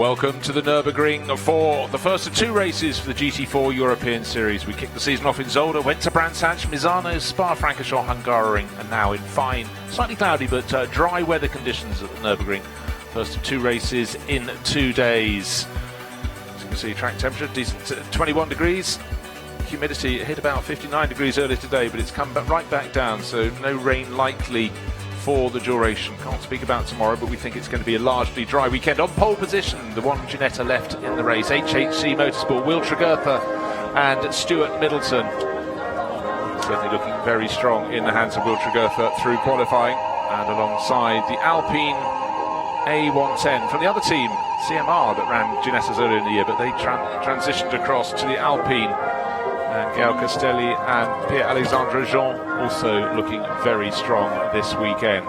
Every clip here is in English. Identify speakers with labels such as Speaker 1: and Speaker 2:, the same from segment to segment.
Speaker 1: Welcome to the Nurburgring for the first of two races for the GT4 European Series. We kicked the season off in Zolder, went to Brandsatch, Misano, Spa-Francorchamps, Hungaroring, and now in fine, slightly cloudy but dry weather conditions at the Nurburgring. First of two races in 2 days. As you can see, track temperature decent, 21 degrees. Humidity hit about 59 degrees earlier today, but it's come right back down, so no rain likely for the duration. Can't speak about tomorrow, but we think it's going to be a largely dry weekend. On pole position, the one Ginetta left in the race, HHC Motorsport, Will Tregurtha and Stuart Middleton. Certainly looking very strong in the hands of Will Tregurtha through qualifying, and alongside the Alpine A110 from the other team, CMR, that ran Ginetta's earlier in the year, but they transitioned across to the Alpine. And Gael Castelli and Pierre-Alexandre Jean also looking very strong this weekend.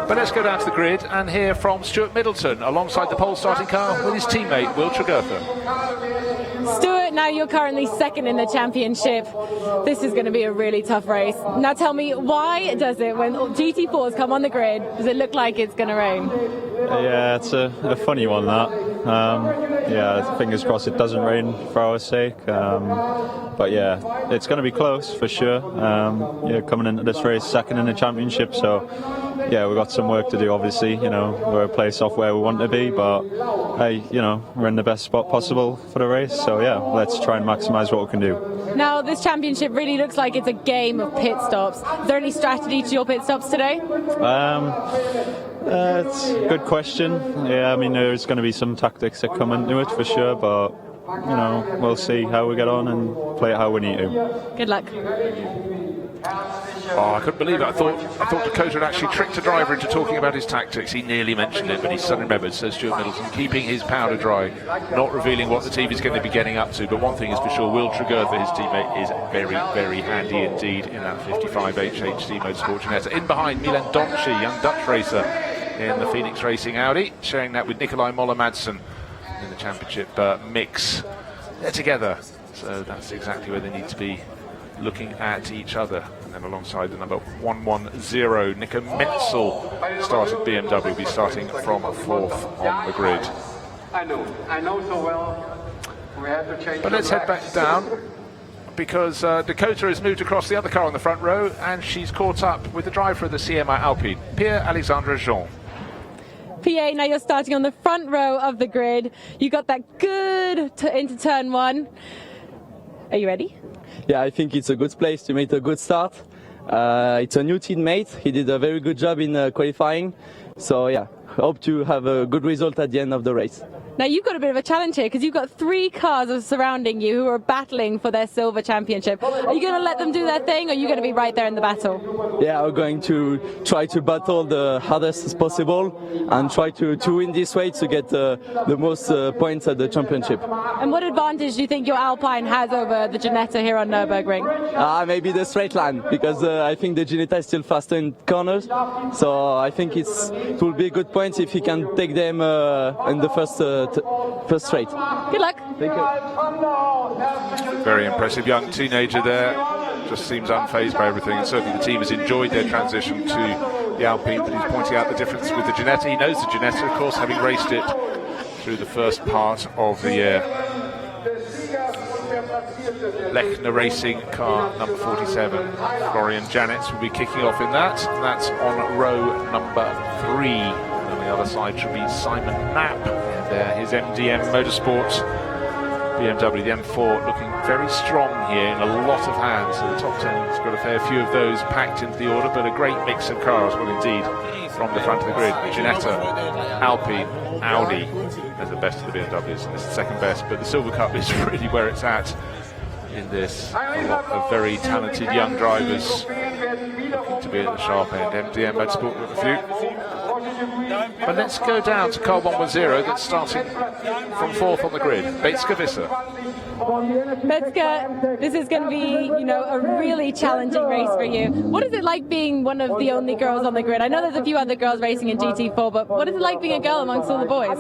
Speaker 1: But let's go down to the grid and hear from Stuart Middleton alongside the pole starting car with his teammate Will Tregurtha.
Speaker 2: Stuart, now you're currently second in the championship. This is going to be a really tough race. Now tell me, why does it, when GT4s come on the grid, does it look like it's going to rain?
Speaker 3: Yeah, it's a funny one, that. Yeah, fingers crossed it doesn't rain for our sake. But yeah, it's going to be close for sure. Yeah, coming into this race second in the championship, so yeah, we've got some work to do. Obviously, you know, we're a place off where we want to be, but hey, you know, we're in the best spot possible for the race. So yeah, let's try and maximise what we can do.
Speaker 2: Now, this championship really looks like it's a game of pit stops. Is there any strategy to your pit stops today?
Speaker 3: It's a good question. Yeah, I mean, there's going to be some tactics that come into it for sure, but you know, we'll see how we get on and play it how we need to.
Speaker 2: Good luck.
Speaker 1: Oh, I couldn't believe it. I thought Dakota had actually tricked a driver into talking about his tactics. He nearly mentioned it, but he suddenly remembered, says Stuart Middleton, keeping his powder dry, not revealing what the team is going to be getting up to. But one thing is for sure, Will Tregurtha, his teammate, is very, very handy indeed in that 55 HHC Motorsport Ginetta. In behind, Milan Donci, young Dutch racer in the Phoenix Racing Audi, sharing that with Nikolai Moller-Madsen in the championship mix. They're together, so that's exactly where they need to be, looking at each other. And then alongside the number 110, Nico Menzel started BMW, will be starting from fourth on the grid.
Speaker 4: I know so well. We have to change.
Speaker 1: But let's head back down, because Dakota has moved across the other car on the front row, and she's caught up with the driver of the CMI Alpine, Pierre-Alexandre Jean.
Speaker 2: PA, now you're starting on the front row of the grid. You got that good into turn one. Are you ready?
Speaker 5: Yeah, I think it's a good place to make a good start. It's a new teammate. He did a very good job in qualifying. So yeah, hope to have a good result at the end of the race.
Speaker 2: Now you've got a bit of a challenge here, because you've got three cars surrounding you who are battling for their silver championship. Are you going to let them do their thing, or are you going to be right there in the battle?
Speaker 5: Yeah, we're going to try to battle the hardest as possible and try to win this way to get the most points at the championship.
Speaker 2: And what advantage do you think your Alpine has over the Ginetta here on Nurburgring?
Speaker 5: Maybe the straight line, because I think the Ginetta is still faster in corners. So I think it will be a good point if he can take them in the first straight.
Speaker 2: Good luck.
Speaker 5: Thank you.
Speaker 1: Very impressive young teenager there. Just seems unfazed by everything. And certainly the team has enjoyed their transition to the Alpine, but he's pointing out the difference with the Ginetta. He knows the Ginetta, of course, having raced it through the first part of the year. Lechner Racing car number 47. Florian Janets will be kicking off in that. And that's on row number 3. On the other side should be Simon Knapp. There, his MDM Motorsport BMW, the M4, looking very strong here in a lot of hands. So the top 10 has got a fair few of those packed into the order, but a great mix of cars, well indeed, from the front of the grid. Ginetta, Alpine, Audi as the best of the BMWs, and this is the second best, but the Silver Cup is really where it's at in this. A lot of very talented young drivers looking to be at the sharp end. MDM Motorsport with a few. But let's go down to car 110 that's starting from fourth on the grid, Beitske Visser.
Speaker 2: Beitske, this is going to be, you know, a really challenging race for you. What is it like being one of the only girls on the grid? I know there's a few other girls racing in GT4, but what is it like being a girl amongst all the boys?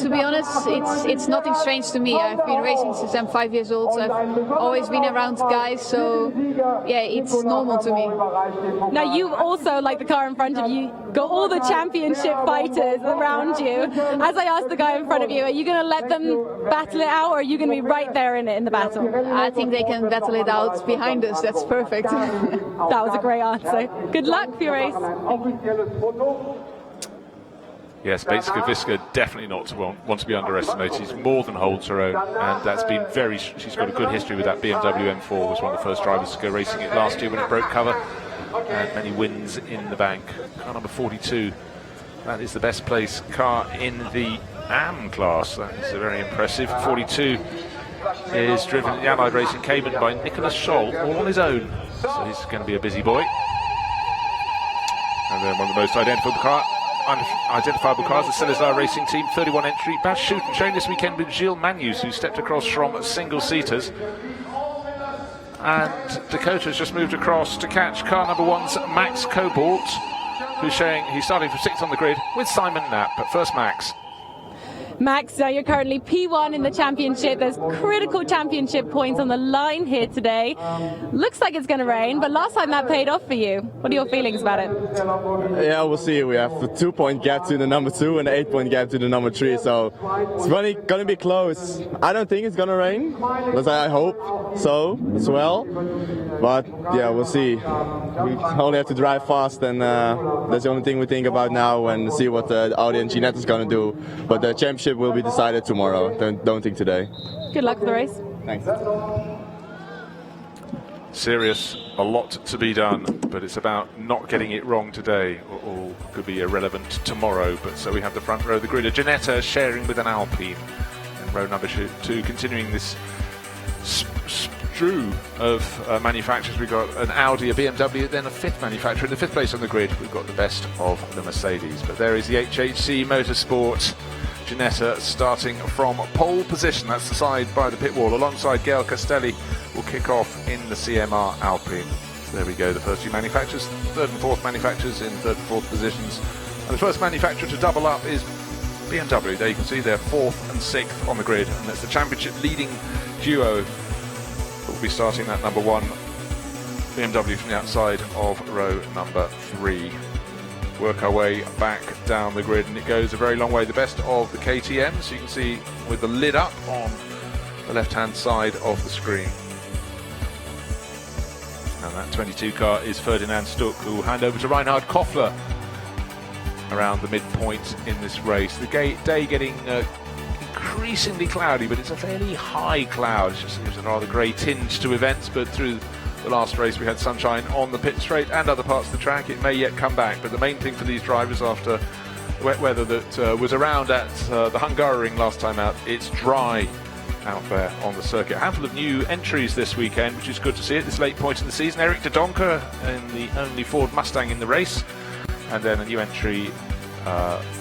Speaker 6: To be honest, it's nothing strange to me. I've been racing since I'm 5 years old, so I've always been around guys, so yeah, it's normal to me.
Speaker 2: Now you also, like the car in front of you, got all the championship fighters around you. As I asked the guy in front of you, are you going to let them battle it out, or are you going to be right there in it in the battle?
Speaker 6: I think they can battle it out behind us. That's perfect.
Speaker 2: That was a great answer. Good luck for your race.
Speaker 1: Yes, Beitske Viska definitely not to want to be underestimated. She's more than holds her own, and that's been she's got a good history with that. BMW M4 was one of the first drivers to go racing it last year when it broke cover, and many wins in the bank. Car number 42, that is the best place car in the AM class. That is very impressive. 42 is driven in the Allied Racing Cayman by Nicholas Scholl, all on his own, so he's going to be a busy boy. And then one of the most identifiable cars, the Silesar Racing Team, 31 entry. Badge shoot and train this weekend with Gilles Magnus, who stepped across from single-seaters. And Dakota's just moved across to catch car number 1's Max Cobalt, who's starting from 6th on the grid with Simon Knapp. But first, Max.
Speaker 2: Max, now you're currently P1 in the championship. There's critical championship points on the line here today. Looks like it's going to rain, but last time that paid off for you. What are your feelings about it?
Speaker 7: Yeah, we'll see. We have a 2-point gap to the number 2 and an 8-point gap to the number 3, so it's really going to be close. I don't think it's going to rain, but I hope so as well. But yeah, we'll see. We only have to drive fast, and that's the only thing we think about now, and see what the Audi and Ginetta is going to do. But the championship will be decided tomorrow. Don't think today.
Speaker 2: Good luck for the race.
Speaker 7: Thanks.
Speaker 1: Serious, a lot to be done, but it's about not getting it wrong today, or could be irrelevant tomorrow. But so we have the front row of the grid, a Ginetta sharing with an Alpine, and row number 2 continuing this strew of manufacturers. We've got an Audi, a BMW, then a 5th manufacturer. In the 5th place on the grid, we've got the best of the Mercedes. But there is the HHC Motorsport Ginetta starting from pole position. That's the side by the pit wall, alongside Gail Castelli. Will kick off in the CMR Alpine. So there we go, the first 2 manufacturers, 3rd and 4th manufacturers in 3rd and 4th positions. And the first manufacturer to double up is BMW. There you can see they're 4th and 6th on the grid, and that's the championship leading duo that will be starting that number 1 BMW from the outside of row number 3. Work our way back down the grid, and it goes a very long way. The best of the KTM, so you can see with the lid up on the left-hand side of the screen. And that 22 car is Ferdinand Stuck, who will hand over to Reinhard Koffler around the midpoint in this race. The day getting increasingly cloudy, but it's a fairly high cloud. It just gives a rather grey tinge to events, but through the last race we had sunshine on the pit straight and other parts of the track. It may yet come back, but the main thing for these drivers after the wet weather that was around at the Hungaroring last time out, it's dry out there on the circuit. A handful of new entries this weekend, which is good to see at this late point in the season. Eric de Donker in the only Ford Mustang in the race, and then a new entry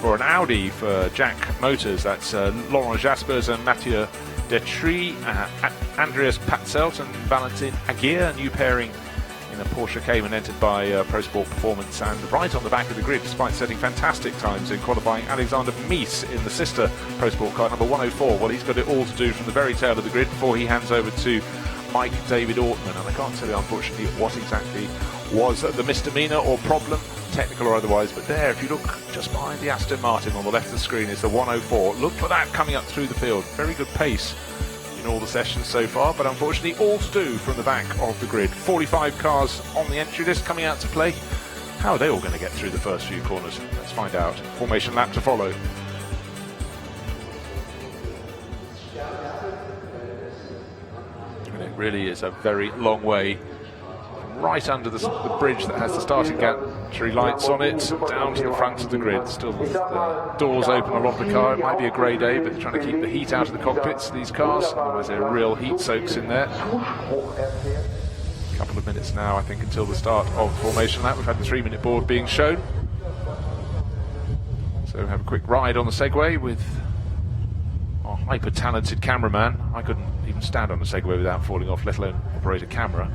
Speaker 1: for an Audi for Jack Motors. That's Laurent Jaspers and Mathieu Detry, Andreas Patzelt and Valentin Aguirre, a new pairing in a Porsche Cayman entered by Pro Sport Performance. And right on the back of the grid, despite setting fantastic times in qualifying, Alexander Mies in the sister Pro Sport car, number 104. Well, he's got it all to do from the very tail of the grid before he hands over to Mike David Ortman. And I can't tell you, unfortunately, what exactly was the misdemeanor or problem, technical or otherwise, but there, if you look just behind the Aston Martin on the left of the screen, is the 104. Look for that coming up through the field. Very good pace in all the sessions so far, but unfortunately all to do from the back of the grid. 45 cars on the entry list coming out to play. How are they all going to get through the first few corners? Let's find out. Formation lap to follow. And it really is a very long way right under the bridge that has the starting gantry lights on it, down to the front of the grid. Still with the doors open a lot of the car. It might be a grey day, but they're trying to keep the heat out of the cockpits, these cars, otherwise there are real heat soaks in there. A couple of minutes now, I think, until the start of formation lap. We've had the 3-minute board being shown. So we have a quick ride on the Segway with our hyper-talented cameraman. I couldn't even stand on the Segway without falling off, let alone operate a camera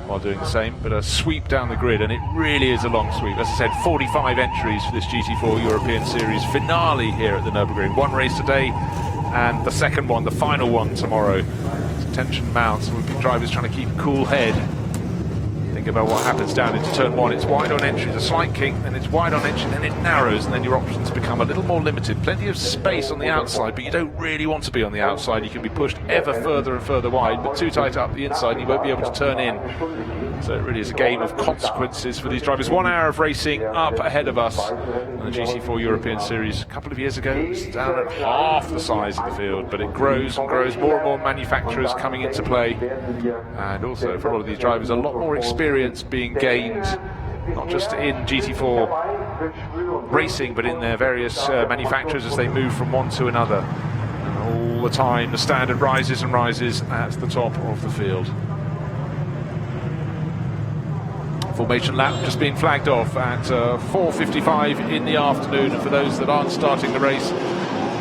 Speaker 1: while doing the same, but a sweep down the grid, and it really is a long sweep. As I said, 45 entries for this GT4 European Series finale here at the Nurburgring. One race today, and the second one, the final one tomorrow. Tension mounts, with drivers trying to keep a cool head Think about what happens down into turn 1. It's wide on entry, a slight kink, then it's wide on entry, then it narrows, and then your options become a little more limited. Plenty of space on the outside, but you don't really want to be on the outside. You can be pushed ever further and further wide, but too tight up the inside, and you won't be able to turn in. So it really is a game of consequences for these drivers. 1 hour of racing up ahead of us on the GT4 European Series. A couple of years ago, it was down at half the size of the field, but it grows and grows. More and more manufacturers coming into play, and also for a lot of these drivers, a lot more experience being gained, not just in GT4 racing, but in their various manufacturers as they move from one to another. And all the time, the standard rises and rises at the top of the field. Formation lap just being flagged off at 4:55 in the afternoon, and for those that aren't starting the race,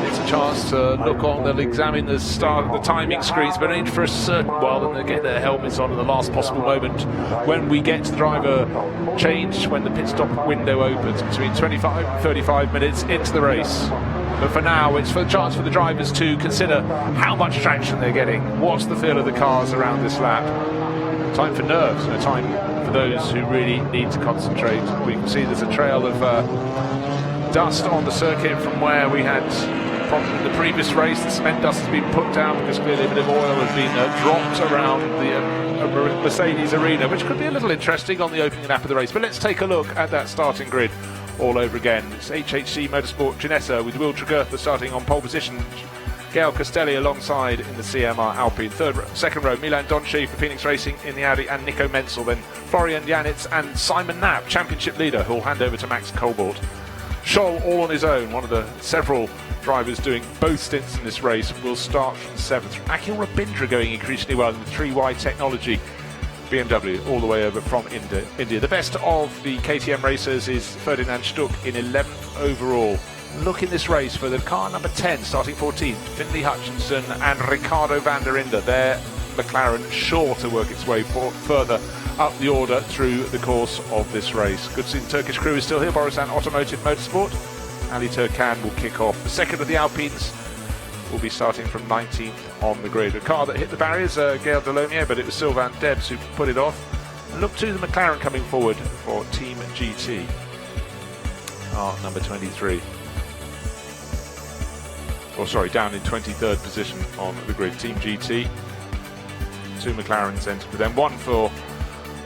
Speaker 1: it's a chance to look on. They'll examine the timing screens, but only for a certain while, and they'll get their helmets on at the last possible moment when we get to the driver change, when the pit stop window opens between 25 and 35 minutes into the race. But for now, it's for a chance for the drivers to consider how much traction they're getting, what's the feel of the cars around this lap. Time for nerves, and a time for those who really need to concentrate. We can see there's a trail of dust on the circuit from where we had problem in the previous race. The cement dust has been put down because clearly a bit of oil has been dropped around the Mercedes arena, which could be a little interesting on the opening lap of the race. But let's take a look at that starting grid all over again. It's HHC Motorsport Ginetta with Will Tregurtha starting on pole position. Gael Castelli alongside in the CMR Alpine. Second row, Milan Donci for Phoenix Racing in the Audi, and Nico Menzel. Then Florian Janitz and Simon Knapp, championship leader, who will hand over to Max Colbourt. Scholl all on his own, one of the several drivers doing both stints in this race, will start from 7th. Akhil Rabindra going increasingly well in the 3Y technology. BMW all the way over from India. The best of the KTM racers is Ferdinand Stuck in 11th overall. Look in this race for the car number 10, starting 14th, Finley Hutchinson and Ricardo van der Inde. Their McLaren sure to work its way further up the order through the course of this race. Good to see the Turkish crew is still here. Borusan Automotive Motorsport. Ali Turkan will kick off. The second of the Alpines will be starting from 19th on the grid. A car that hit the barriers, Gael Delomier, but it was Sylvain Debs who put it off. And look to the McLaren coming forward for Team GT. Car number 23. Down in 23rd position on the grid. Team GT. 2 McLarens entered with them. 1 for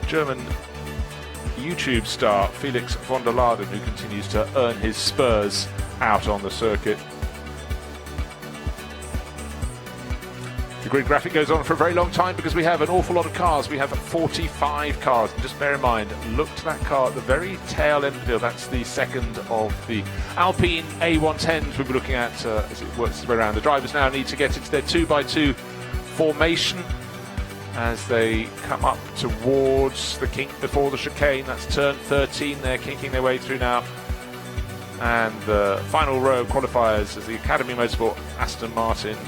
Speaker 1: German YouTube star Felix von der Laden, who continues to earn his spurs out on the circuit. The grid graphic goes on for a very long time because we have an awful lot of cars. We have 45 cars. And just bear in mind, look to that car at the very tail end of the field. That's the second of the Alpine A110s we'll be looking at as it works its way around. The drivers now need to get into their 2x2 formation as they come up towards the kink before the chicane. That's turn 13. They're kinking their way through now. And the final row of qualifiers is the Academy Motorsport Aston Martin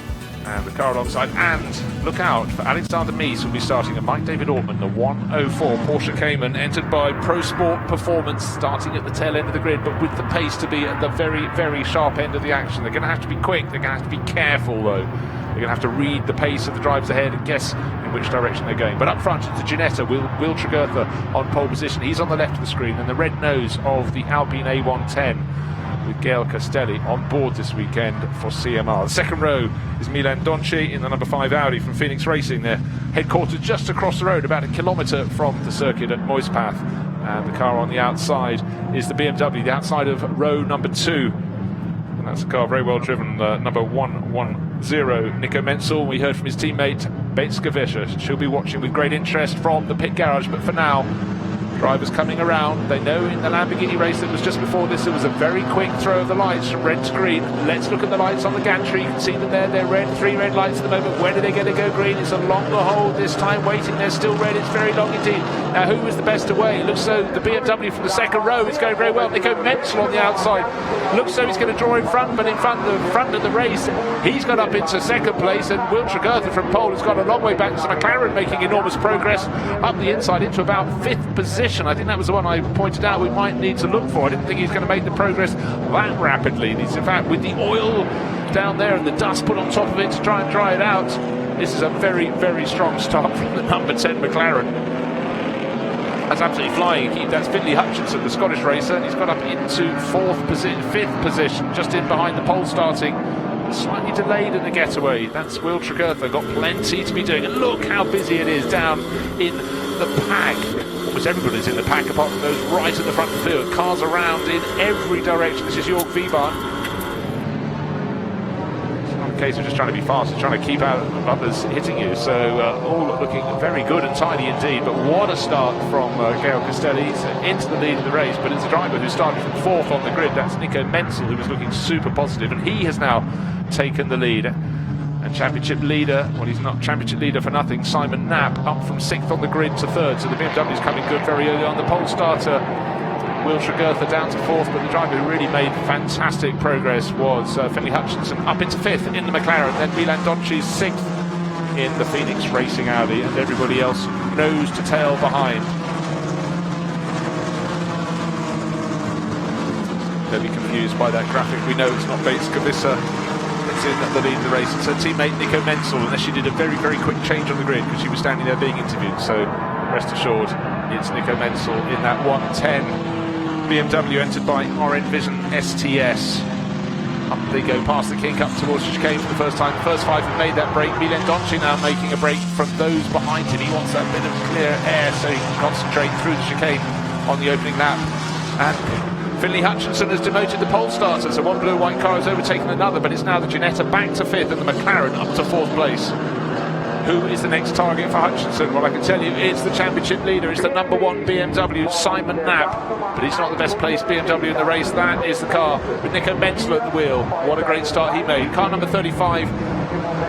Speaker 1: and the car alongside. And look out for Alexander Mees, who'll be starting, and Mike David Ortman, the 104 Porsche Cayman, entered by Pro Sport Performance, starting at the tail end of the grid, but with the pace to be at the very, very sharp end of the action. They're going to have to be quick. They're going to have to be careful, though. They're going to have to read the pace of the drivers ahead and guess in which direction they're going. But up front, it's the Ginetta, Will Tregurtha on pole position. He's on the left of the screen, and the red nose of the Alpine A110 with Gael Castelli on board this weekend for CMR. The second row is Milan Donci in the number 5 Audi from Phoenix Racing. They're headquartered just across the road, about a kilometre from the circuit at Moispath. And the car on the outside is the BMW, the outside of row number 2. And that's a car very well driven, number 110, Nico Menzel. We heard from his teammate, Betska Vescher. She'll be watching with great interest from the pit garage, but for now, drivers coming around. They know in the Lamborghini race that was just before this, it was a very quick throw of the lights from red to green. Let's look at the lights on the gantry. You can see them there. They're red, 3 red lights at the moment. When are they going to go green? It's a longer hold this time. Waiting, they're still red. It's very long indeed. Now, who is the best away? It looks so the BMW from the second row is going very well. Nico Menzel on the outside. Looks so he's going to draw in front, but in front of the race, he's got up into second place, and Will Tregurtha from pole has got a long way back. So McLaren making enormous progress up the inside into about 5th position. I think that was the one I pointed out we might need to look for. I didn't think he's going to make the progress that rapidly. He's, in fact, with the oil down there and the dust put on top of it to try and dry it out, this is a very, very strong start from the number 10 McLaren. That's absolutely flying. That's Finlay Hutchinson, the Scottish racer, and he's got up into fifth position, just in behind the pole starting. Slightly delayed in the getaway. That's Will Tregurtha, got plenty to be doing. And look how busy it is down in the pack. Almost everybody's in the pack apart from those right at the front of the field. Cars around in every direction. This is Jörg Wiebart. Case of just trying to be fast and trying to keep out of others hitting you, so all looking very good and tidy indeed. But what a start from Gael Castelli. He's into the lead of the race, but it's a driver who started from fourth on the grid. That's Nico Menzel, who was looking super positive, and he has now taken the lead. And championship leader, well, he's not championship leader for nothing, Simon Knapp, up from sixth on the grid to third. So the BMW's coming good very early on. The pole starter Will Tregurtha down to fourth, but the driver who really made fantastic progress was Finlay Hutchinson, up into fifth in the McLaren, then Milan Doncic sixth in the Phoenix Racing Audi, and everybody else nose to tail behind. Don't be confused by that graphic. We know it's not Bates Kavissa that's in the lead of the race. It's her teammate Nico Menzel, unless she did a very, very quick change on the grid because she was standing there being interviewed. So rest assured, it's Nico Menzel in that 110. BMW entered by RN Vision STS. Up they go past the kink, up towards the chicane for the first time. The first five have made that break. Milan Doncic now making a break from those behind him. He wants that bit of clear air so he can concentrate through the chicane on the opening lap. And Finlay Hutchinson has demoted the pole starter, so one blue and white car has overtaken another, but it's now the Ginetta back to fifth and the McLaren up to fourth place. Who is the next target for Hutchinson? Well, I can tell you it's the championship leader. It's the number one BMW, Simon Knapp. But he's not the best placed BMW in the race. That is the car with Nico Menzel at the wheel. What a great start he made. Car number 35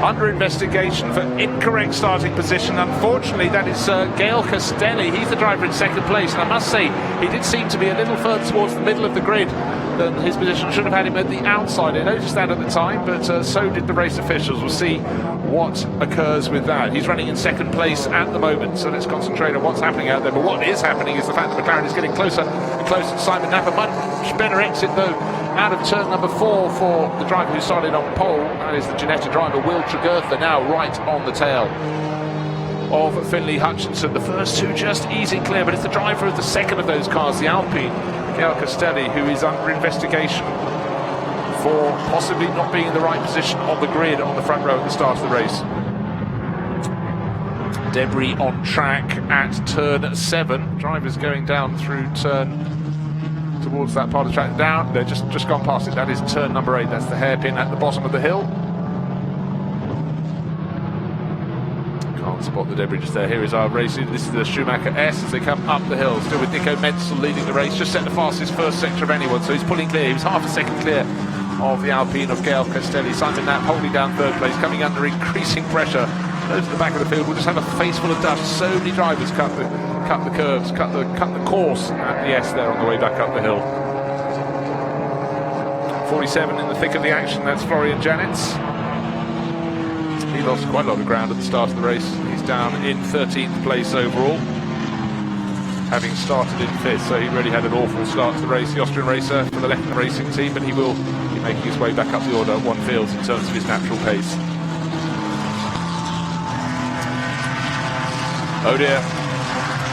Speaker 1: under investigation for incorrect starting position. Unfortunately, that is Gael Castelli. He's the driver in second place. And I must say, he did seem to be a little further towards the middle of the grid than his position. Should have had him at the outside. I noticed that at the time, but so did the race officials. We'll see what occurs with that. He's running in second place at the moment, so let's concentrate on what's happening out there. But what is happening is the fact that McLaren is getting closer and closer to Simon Knapp. A much better exit, though, out of turn number 4 for the driver who started on pole. That is the Ginetta driver, Will Tregurtha, now right on the tail of Finlay Hutchinson. The first two just easy clear, but it's the driver of the second of those cars, the Alpine, Gael Castelli, who is under investigation for possibly not being in the right position on the grid on the front row at the start of the race. Debris on track at turn 7. Drivers going down through turn towards that part of the track. Down, they're just gone past it. That is turn number 8. That's the hairpin at the bottom of the hill. Can't spot the debris just there. Here is our race. This is the Schumacher S as they come up the hill. Still with Nico Menzel leading the race. Just set the fastest first sector of anyone, so he's pulling clear. He was half a second clear of the Alpine of Gael Castelli. Simon Knapp holding down third place, coming under increasing pressure. Those at the back of the field will just have a face full of dust. So many drivers cut the curves, cut the course at the S there on the way back up the hill. 47 in the thick of the action. That's Florian Janitz. He lost quite a lot of ground at the start of the race. He's down in 13th place overall, having started in 5th, so he really had an awful start to the race. The Austrian racer for the Lechner Racing team, but he will be making his way back up the order. One feels in terms of his natural pace. Oh dear.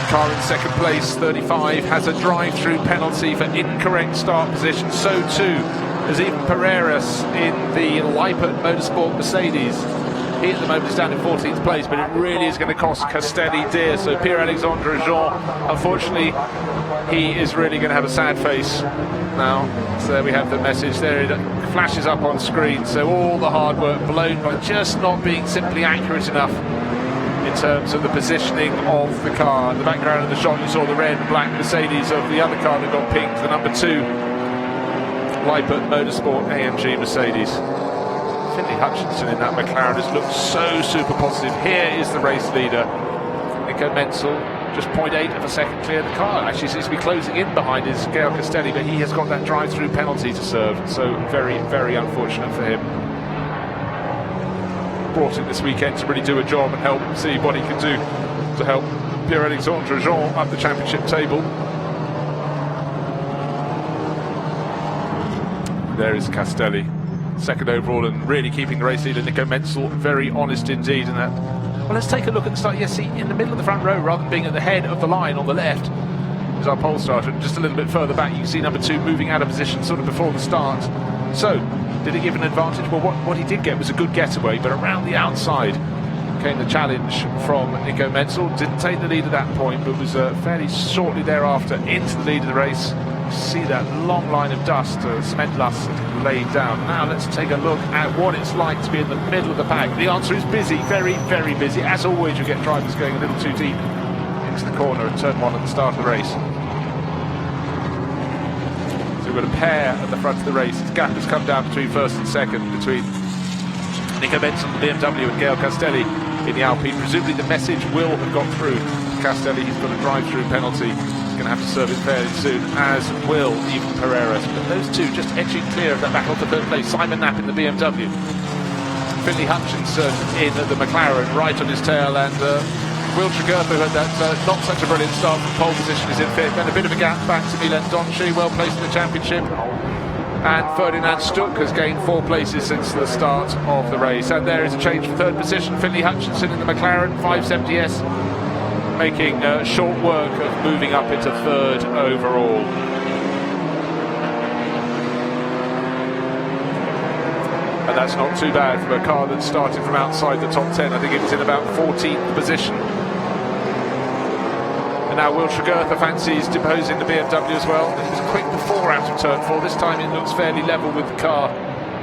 Speaker 1: Car in second place, 35, has a drive-through penalty for incorrect start position. So too as even Pereiras in the Lippert Motorsport Mercedes. He at the moment is down in 14th place, but it really is going to cost Castelli dear. So Pierre-Alexandre Jean, unfortunately, he is really going to have a sad face now. So there we have the message there. It flashes up on screen. So all the hard work blown by just not being simply accurate enough in terms of the positioning of the car. In the background of the shot, you saw the red and black Mercedes of the other car that got pinged, the number 2 Lippert Motorsport AMG Mercedes. Finlay Hutchinson in that McLaren has looked so super positive. Here is the race leader, Nico Menzel, just 0.8 of a second clear. The car actually seems to be closing in behind his Gael Castelli, but he has got that drive-through penalty to serve, so very, very unfortunate for him. Brought in this weekend to really do a job and help see what he can do to help Pierre-Alexandre Jean up the championship table. There is Castelli, second overall, and really keeping the race leader Nico Menzel very honest indeed in that Well, let's take a look at the start. Yes, see, in the middle of the front row, rather than being at the head of the line on the left, is our pole starter. And just a little bit further back, you can see number 2 moving out of position sort of before the start. So, did he give an advantage? Well, what he did get was a good getaway, but around the outside came the challenge from Nico Menzel. Didn't take the lead at that point, but was fairly shortly thereafter into the lead of the race. You see that long line of dust, cement dust laid down. Now let's take a look at what it's like to be in the middle of the pack. The answer is busy, very, very busy. As always, you get drivers going a little too deep into the corner at turn 1 at the start of the race. So we've got a pair at the front of the race. Its gap has come down between first and second, between Nico Benson, the BMW, and Gael Castelli in the Alpine. Presumably the message will have got through to Castelli. He's got a drive-through penalty. He's going to have to serve it fairly soon, as will even Pereira. But those two just edging clear of that battle for third place. Simon Knapp in the BMW. Finley Hutchinson in the McLaren, right on his tail, and Will Tregurtha, who had that not such a brilliant start from pole position, is in fifth. Then a bit of a gap back to Milan Donci, well placed in the championship. And Ferdinand Stuck has gained 4 places since the start of the race. And there is a change for third position. Finley Hutchinson in the McLaren 570S, making short work of moving up into third overall. And that's not too bad for a car that started from outside the top 10. I think it was in about 14th position. And now Will Tregurtha fancies deposing the BMW as well. He was quick before out of turn 4. This time it looks fairly level with the car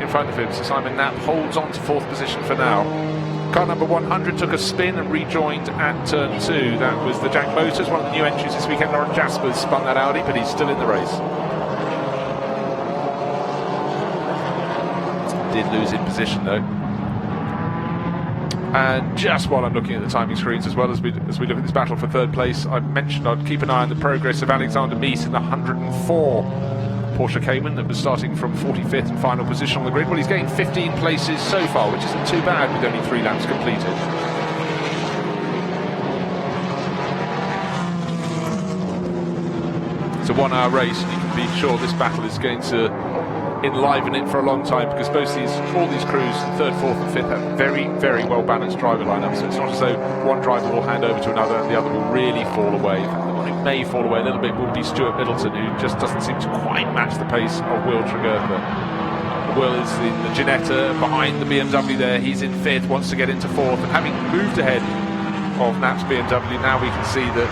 Speaker 1: in front of him. So Simon Knapp holds on to 4th position for now. Car number 100 took a spin and rejoined at turn 2. That was the Jack Motors, one of the new entries this weekend. Lauren Jaspers spun that Audi, but he's still in the race. Did lose in position though. And just while I'm looking at the timing screens, as well as we look at this battle for third place, I mentioned I'd keep an eye on the progress of Alexander Mees in the 104 Porsche Cayman that was starting from 45th and final position on the grid. Well, he's gained 15 places so far, which isn't too bad with only 3 laps completed. It's a 1-hour race, and you can be sure this battle is going to enliven it for a long time, because all these crews, 3rd, 4th and 5th, have very, very well balanced driver lineups. So it's not as though one driver will hand over to another and the other will really fall away. In fact, the one who may fall away a little bit will be Stuart Middleton, who just doesn't seem to quite match the pace of Will Tregurtha. Will is in the Ginetta behind the BMW there. He's in 5th, wants to get into 4th, and having moved ahead of Knapp's BMW, now we can see that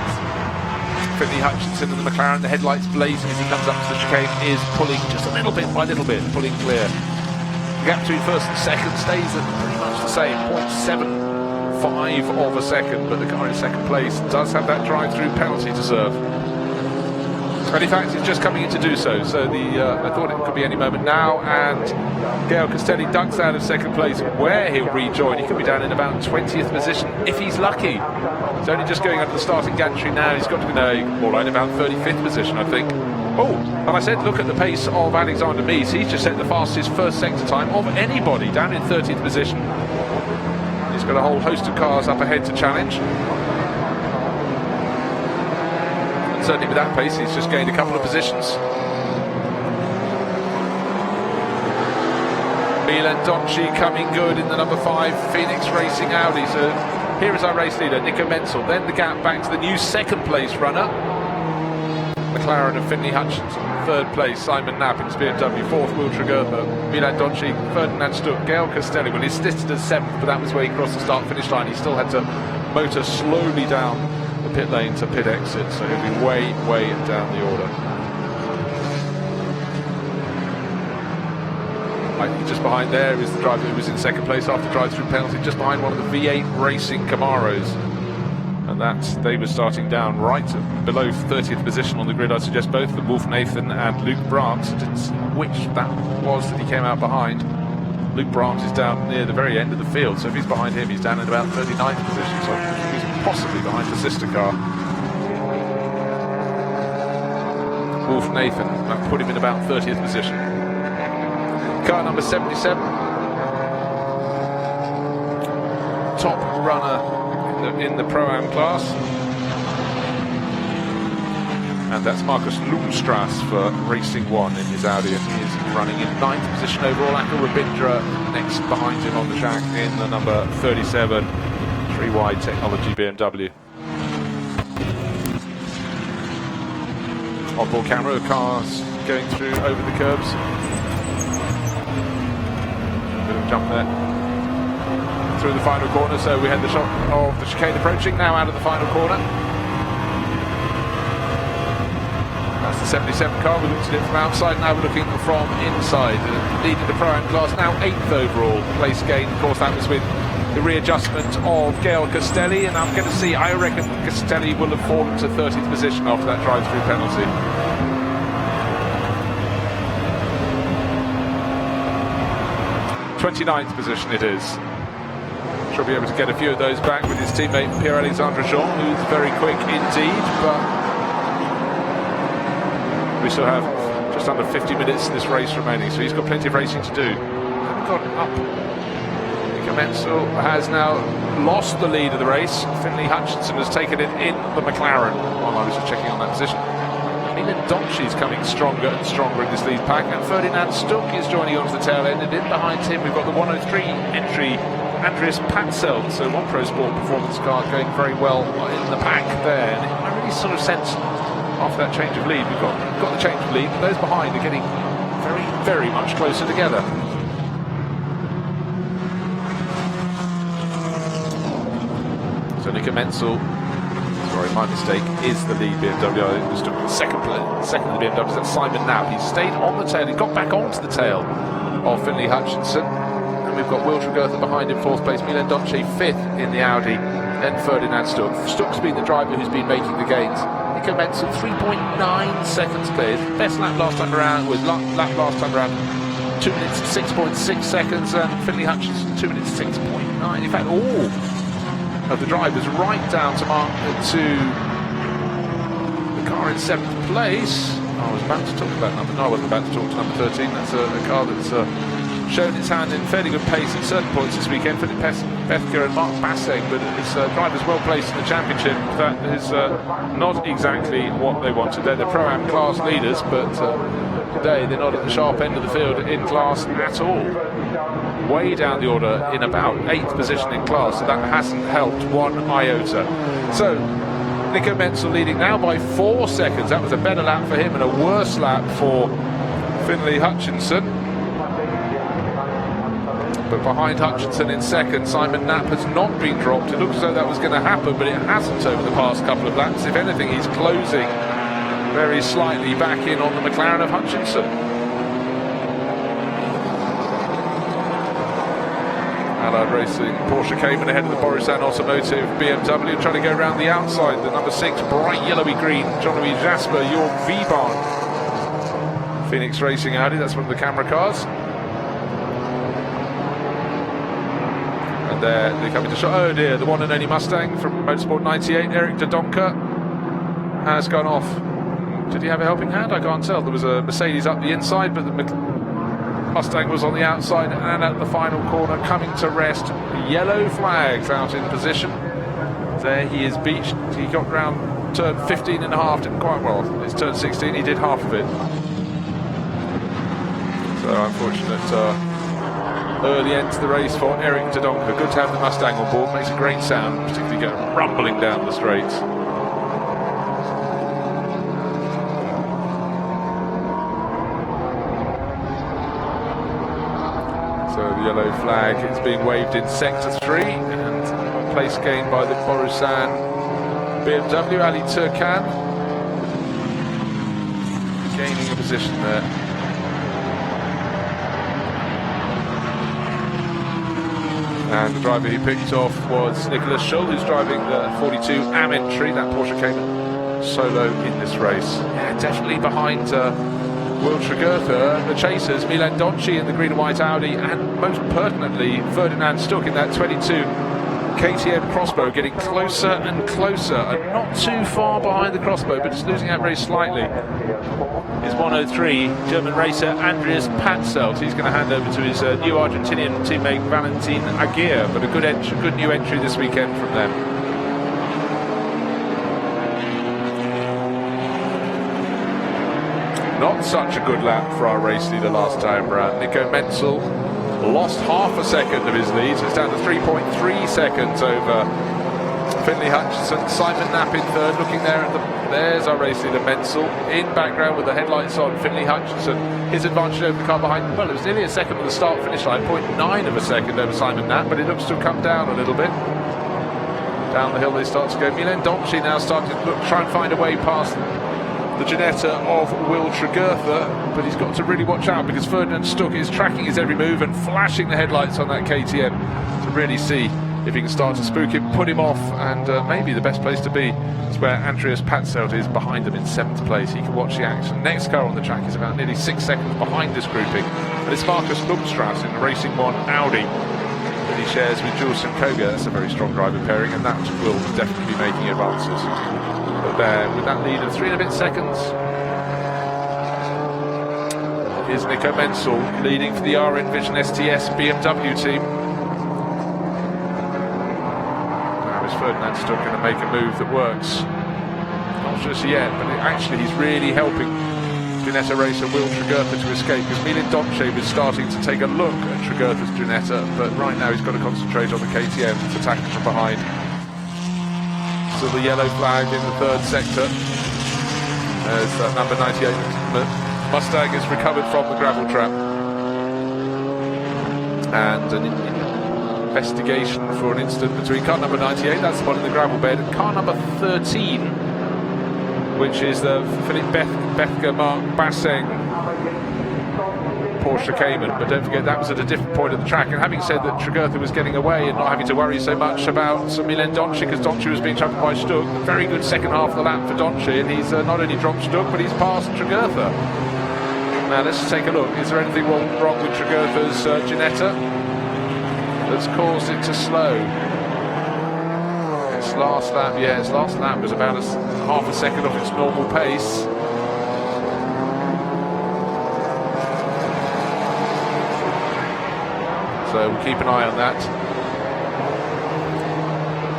Speaker 1: Finley Hutchinson in the McLaren, the headlights blazing as he comes up to the chicane, is pulling just a little bit by little bit, pulling clear. The gap between first and second stays at pretty much the same, 0.75 of a second, but the car in second place does have that drive-through penalty to serve. And in fact, he's just coming in to do so. So I thought it could be any moment now, and Gael Castelli ducks out of second place, where he'll rejoin. He could be down in about 20th position if he's lucky. He's only just going under the starting gantry now. He's got to be more like about 35th position, I think. Oh, and I said look at the pace of Alexander Mees. He's just set the fastest first sector time of anybody, down in 30th position. He's got a whole host of cars up ahead to challenge. And certainly with that pace, he's just gained a couple of positions. Milan Donci coming good in the number 5 Phoenix Racing Audi. So here is our race leader, Nico Menzel. Then the gap back to the new second place runner, McLaren and Finley Hutchinson. 3rd place, Simon Knapp in his BMW. 4th, Will Tregurtha. Milan Donci, Ferdinand Stuck, Gael Castelli. Well, he's listed as 7th, but that was where he crossed the start-finish line. He still had to motor slowly down the pit lane to pit exit, so he'll be way, way down the order. Just behind there is the driver who was in second place after drive-through penalty, just behind one of the V8 Racing Camaros. And they were starting down right below 30th position on the grid. I'd suggest both of them, Wolf Nathan and Luke Brahms. Didn't see which that was that he came out behind. Luke Brahms is down near the very end of the field, so if he's behind him, he's down in about 39th position, so he's possibly behind the sister car. Wolf Nathan, that put him in about 30th position. Car number 77, top runner in the Pro-Am class, and that's Markus Lundstrass for Racing 1 in his Audi, and he is running in 9th position overall. Akhil Rabindra next behind him on the track in the number 37 3 wide technology BMW. Onboard camera, cars going through over the curbs. Bit of a jump there. Through the final corner, so we had the shot of the chicane approaching, now out of the final corner. That's the 77 car, we looked at it from outside, now we're looking from inside. Leading the Pro-Am class, now 8th overall, place gain. Of course, that was with the readjustment of Gail Castelli, and I'm going to see, I reckon Castelli will have fallen to 30th position after that drive-through penalty. '29th position it is. She'll be able to get a few of those back with his teammate Pierre-Alexandre Jean, who's very quick indeed, but we still have just under 50 minutes of this race remaining, so he's got plenty of racing to do. Haven't got up. Menzel has now lost the lead of the race. Finlay Hutchinson has taken it in the McLaren while I was just checking on that position. Milan Doncic is coming stronger and stronger in this lead pack, and Ferdinand Stuck is joining onto the tail end, and in behind him we've got the 103 entry Andreas Patselt, so one Pro Sport performance car going very well in the pack there. And I really sort of sense after that change of lead, we've got the change of lead, but those behind are getting very, very much closer together. So Nico Menzel, sorry, my mistake, is the lead BMW. I was talking second of the BMWs, that's Simon Knapp. He's stayed on the tail, he got back onto the tail of Finlay Hutchinson. And we've got Will Tregertha behind in 4th place, Milan Doncic 5th in the Audi, then Ferdinand Stuck. Stuck's been the driver who's been making the gains. Nico Menzel 3.9 seconds cleared. Best lap last time around was 2 minutes 6.6 seconds, and Finlay Hutchinson 2 minutes 6.9. In fact, all of the drivers right down to the car in 7th place. I was about to talk about number. No, I wasn't about to talk to number 13. That's a car that's shown its hand in fairly good pace at certain points this weekend. Philip Bethke and Mark Basseng, but its drivers well placed in the championship. That is not exactly what they wanted. They're the Pro-Am class leaders, but today they're not at the sharp end of the field in class at all. Way down the order in about 8th position in class, so that hasn't helped one iota. So Nico Menzel leading now by 4 seconds. That was a better lap for him and a worse lap for Finlay Hutchinson. But behind Hutchinson in 2nd, Simon Knapp has not been dropped. It looks as though that was going to happen, but it hasn't over the past couple of laps. If anything, he's closing very slightly back in on the McLaren of Hutchinson. Allied Racing Porsche came in ahead of the Borusan Automotive BMW, trying to go around the outside. The number 6 bright yellowy green Jean-Louis Jasper York V-Bahn Phoenix Racing Audi, that's one of the camera cars. And they're coming to shot. Oh dear, the one and only Mustang from Motorsport 98, Eric de Donker, has gone off. Did he have a helping hand? I can't tell. There was a Mercedes up the inside, but the Mustang was on the outside, and at the final corner coming to rest. Yellow flags out in position. There he is beached. He got round turn 15 and a half, didn't quite well. It's turn 16, he did half of it. So unfortunate early end to the race for Eric de Donker. Good to have the Mustang on board, makes a great sound, particularly going rumbling down the straights. So the yellow flag is being waved in sector 3, and place gained by the Borusan BMW. Ali Turkan gaining a position there. And the driver he picked off was Nicholas Schull, who's driving the 42 AM entry. That Porsche came solo in this race. Yeah, definitely behind Will Tregertha, the chasers, Milan Doncic in the green and white Audi, and most pertinently Ferdinand Stuck in that 22 KTM Crossbow, getting closer and closer, and not too far behind the Crossbow, but just losing out very slightly. Is 103 German racer Andreas Patselt. He's going to hand over to his new Argentinian teammate Valentin Aguirre, but a good new entry this weekend from them. Not such a good lap for our race leader last time round. Nico Menzel lost half a second of his lead, so it's down to 3.3 seconds over Finley Hutchinson. Simon Knapp in third, looking there at there's our race leader Menzel in background with the headlights on. Finley Hutchinson, his advantage over the car behind him. Well, it was nearly a second on the start finish line, 0.9 of a second over Simon Knapp, but it looks to have come down a little bit. Down the hill they start to go. Milan Donchi now starting to try and find a way past the Ginetta of Will Tregurtha, but he's got to really watch out because Ferdinand Stuck is tracking his every move and flashing the headlights on that KTM to really see if he can start to spook him, put him off, and maybe the best place to be is where Andreas Patzelt is behind them in 7th place. He can watch the action. Next car on the track is about nearly 6 seconds behind this grouping, and it's Marcus Lundstras in the Racing 1 Audi that he shares with Jules Koga. That's a very strong driver pairing, and that will definitely be making advances. But there, with that lead of 3 and a bit seconds, here's Nico Menzel leading for the RN Vision STS BMW team. Now is Ferdinand Stuck going to make a move that works? Not just yet, but actually he's really helping Ginetta racer Will Tregurtha to escape, because Milan Donche was starting to take a look at Tregurtha's Ginetta, but right now he's got to concentrate on the KTM. It's attacking from behind. Still the yellow flag in the 3rd sector. There's that number 98 Mustang is recovered from the gravel trap, and an investigation for an incident between car number 98, that's the one in the gravel bed, and car number 13, which is the Philip Bethke Mark Basseng Porsche Cayman. But don't forget that was at a different point of the track, and having said that Tregurtha was getting away and not having to worry so much about Milan Donchi, because Donchi was being chucked by Stuck, a very good second half of the lap for Donchi, and he's not only dropped Stuck but he's passed Tregurtha. Now let's take a look. Is there anything wrong with Tregurtha's Ginetta that's caused it to slow? Its last lap, yeah, its last lap was about half a second off its normal pace. So we'll keep an eye on that.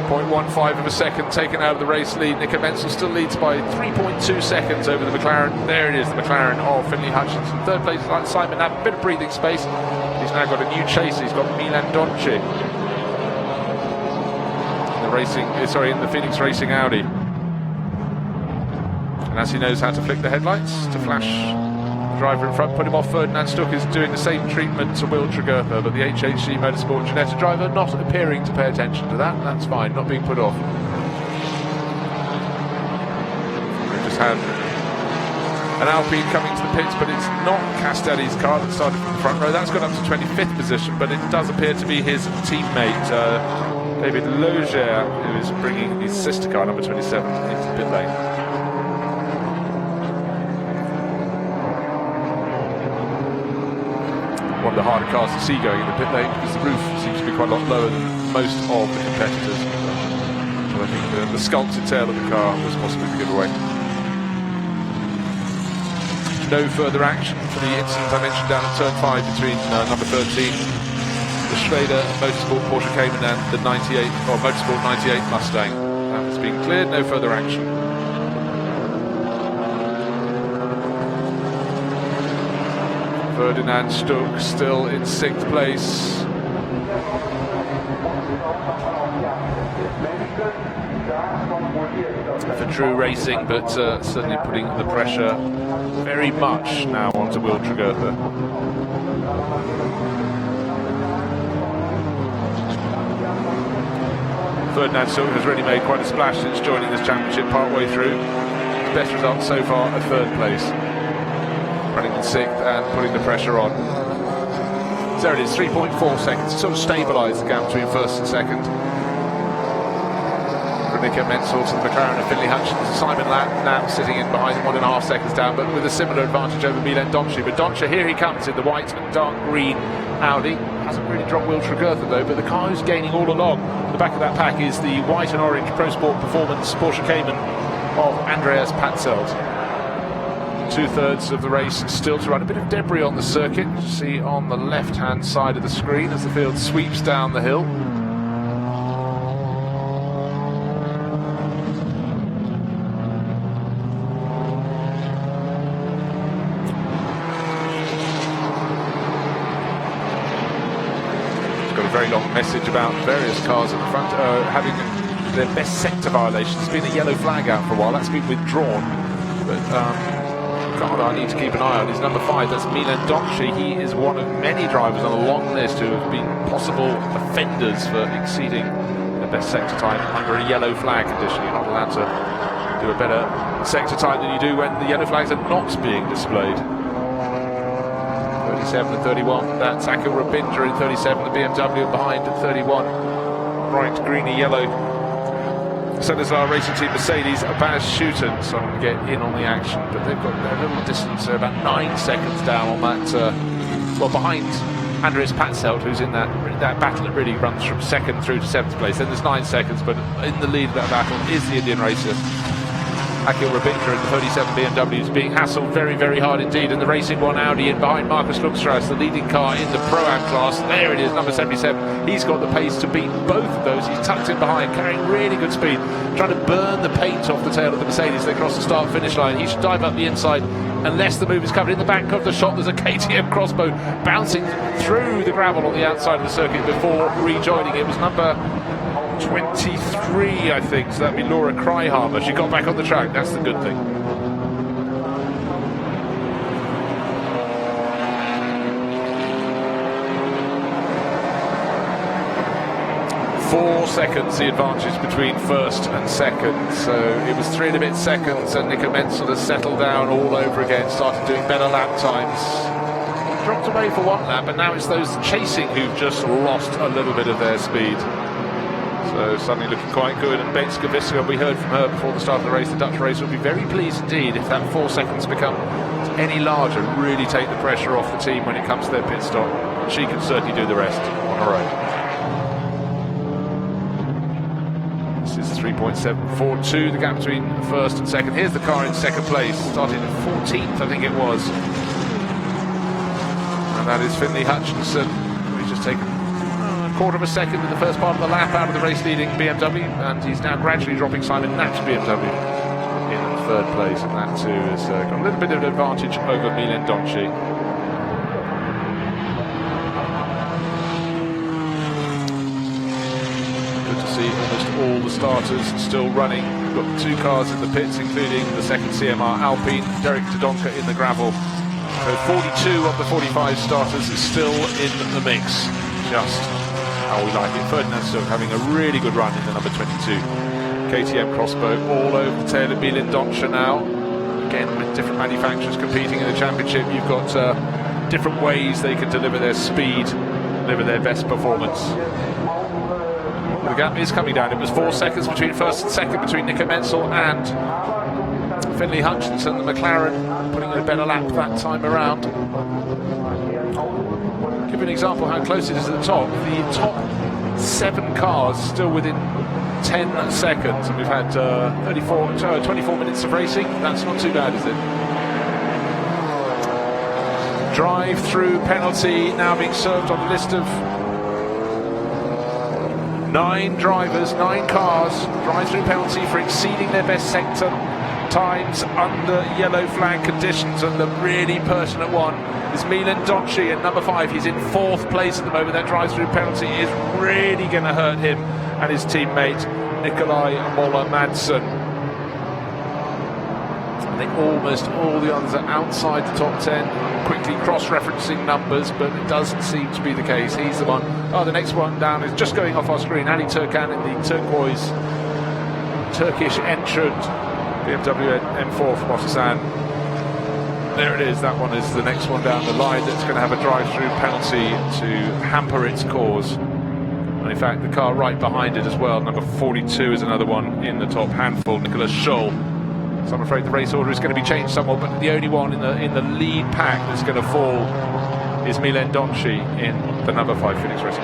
Speaker 1: 0.15 of a second taken out of the race lead. Nico Menzel still leads by 3.2 seconds over the McLaren. There it is, the McLaren of Finley Hutchinson. 3rd place, like Simon Knapp, a bit of breathing space. He's now got a new chaser. He's got Milan Donchi in the Phoenix Racing Audi. And as he knows how to flick the headlights to flash the driver in front, put him off, Ferdinand Stuck is doing the same treatment to Will Tregurtha, but the HHC Motorsport Ginetta driver not appearing to pay attention to that. That's fine, not being put off. We just had an Alpine coming to the pits, but it's not Castelli's car that started from the front row. That's gone up to 25th position, but it does appear to be his teammate David Logier, who is bringing his sister car, number 27, into the pit lane. One of the harder cars to see going in the pit lane, because the roof seems to be quite a lot lower than most of the competitors. So I think the sculpted tail of the car was possibly the giveaway. No further action for the incident I mentioned down at turn 5 between number 13, the Schrader Motorsport Porsche Cayman, and the 98 or Motorsport 98 Mustang. That has been cleared, no further action. Ferdinand Stuck still in 6th place. For True Racing, but certainly putting the pressure very much now onto Will Tregurtha. Ferdinand Stuck has really made quite a splash since joining this championship partway through. His best result so far, a 3rd place. Running in 6th and putting the pressure on. So it is, 3.4 seconds to sort of stabilise the gap between 1st and 2nd. For Nico Menzel to the McLaren of Finley Hutchinson. Simon Knapp sitting in behind 1.5 seconds down, but with a similar advantage over Milan Donchi. But Donchi, here he comes in the white and dark green Audi. Hasn't really dropped Will Tregurtha though, but the car who's gaining all along the back of that pack is the white and orange Pro Sport Performance Porsche Cayman of Andreas Patzelt. 2/3 of the race still to run. A bit of debris on the circuit, you see on the left hand side of the screen as the field sweeps down the hill. long message about various cars at the front having their best sector violations. There's been a yellow flag out for a while. That's been withdrawn. But God, I need to keep an eye on. He's number 5. That's Milan Donci. He is one of many drivers on a long list who have been possible offenders for exceeding the best sector time under a yellow flag condition. You're not allowed to do a better sector time than you do when the yellow flags are not being displayed. 37 and 31. That's Akil Rabindra in 37. The BMW behind at 31. Bright greeny yellow. So there's our racing team Mercedes, Baz Schuten, so I'm going to get in on the action, but they've got a little distance, about 9 seconds down on that, well, behind Andreas Patselt, who's in that battle. It really runs from 2nd through to 7th place. Then there's 9 seconds, but in the lead of that battle is the Indian racer Akil Rabindra in the 37 BMW is being hassled very, very hard indeed. And the Racing One Audi in behind Markus Lundstrass, the leading car in the Pro-Am class. There it is, number 77. He's got the pace to beat both of those. He's tucked in behind, carrying really good speed, trying to burn the paint off the tail of the Mercedes. They cross the start-finish line. He should dive up the inside unless the move is covered. In the back of the shot, there's a KTM crossbow bouncing through the gravel on the outside of the circuit before rejoining. It was number 23, I think, so that'd be Laura Kryhammer. She got back on the track, that's the good thing. Four seconds the advantage between first and second, so it was 3 and a bit seconds, and Nico Menzel has settled down all over again, started doing better lap times. Dropped away for 1 lap, and now it's those chasing who've just lost a little bit of their speed. So suddenly looking quite good, and Benska Visser, we heard from her before the start of the race, the Dutch race will be very pleased indeed if that 4 seconds become any larger, really take the pressure off the team when it comes to their pit stop. She can certainly do the rest on her own. This is 3.742, the gap between first and second. Here's the car in second place, starting at 14th, I think it was. And that is Finley Hutchinson, who's just taken 1/4 of a second in the first part of the lap out of the race-leading BMW, and he's now gradually dropping Simon Knap's BMW in third place, and that too has got a little bit of an advantage over Milan Donci. Good to see almost all the starters still running. We've got 2 cars in the pits, including the second CMR Alpine, Derek Dodonka in the gravel. So 42 of the 45 starters is still in the mix. Just how we like it. Ferdinand still having a really good run in the number 22 KTM crossbow all over the tail of Milan Donci now. Again, with different manufacturers competing in the championship, you've got different ways they can deliver their speed, deliver their best performance. The gap is coming down. It was 4 seconds between first and second between Nico Menzel and Finley Hutchinson, the McLaren, putting in a better lap that time around. Give an example how close it is at the top. The top 7 cars still within 10 seconds, and we've had 24 minutes of racing. That's not too bad, is it? Drive-through penalty now being served on the list of 9 drivers, 9 cars. Drive-through penalty for exceeding their best sector times under yellow flag conditions, and the really pertinent one is Milan Donci at number 5. He's in 4th place at the moment. That drive-through penalty is really going to hurt him and his teammate Nikolai Moller-Madsen. I think almost all the others are outside the top 10. Quickly cross-referencing numbers, but it doesn't seem to be the case. He's the one. Oh, the next one down is just going off our screen. Ali Turkan in the turquoise Turkish entrant BMW M4 from Otosan. There it is, that one is the next one down the line that's going to have a drive-through penalty to hamper its cause. And in fact, the car right behind it as well, number 42, is another one in the top handful, Nicholas Scholl. So I'm afraid the race order is going to be changed somewhat, but the only one in the lead pack that's going to fall is Milan Donci in the number 5 Phoenix Racing.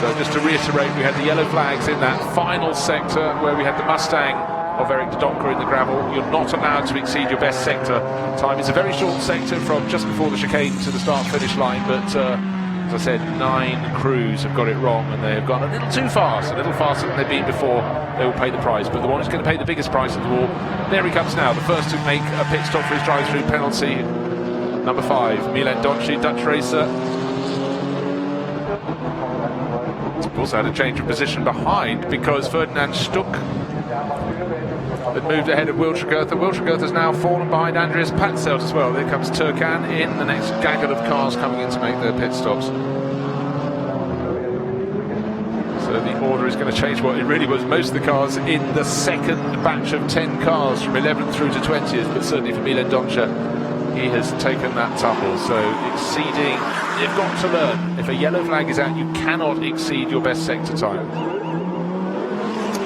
Speaker 1: So just to reiterate, we had the yellow flags in that final sector where we had the Mustang of Eric Dodonka in the gravel. You're not allowed to exceed your best sector time. It's a very short sector from just before the chicane to the start-finish line, but as I said, 9 crews have got it wrong, and they have gone a little too fast, a little faster than they've been before. They will pay the price, but the one who's going to pay the biggest price of the all, there he comes now, the first to make a pit stop for his drive-through penalty. Number 5, Milan Donci, Dutch racer. Also had a change of position behind because Ferdinand Stuck had moved ahead of Wiltshire-Goethe. Wiltshire-Goethe's now fallen behind Andreas Patzelt as well. There comes Turkan in, the next gaggle of cars coming in to make their pit stops. So the order is going to change. What it really was, most of the cars in the second batch of 10 cars from 11th through to 20th, but certainly for Milan Donci, he has taken that tumble. So exceeding, you've got to learn, if a yellow flag is out, you cannot exceed your best sector time.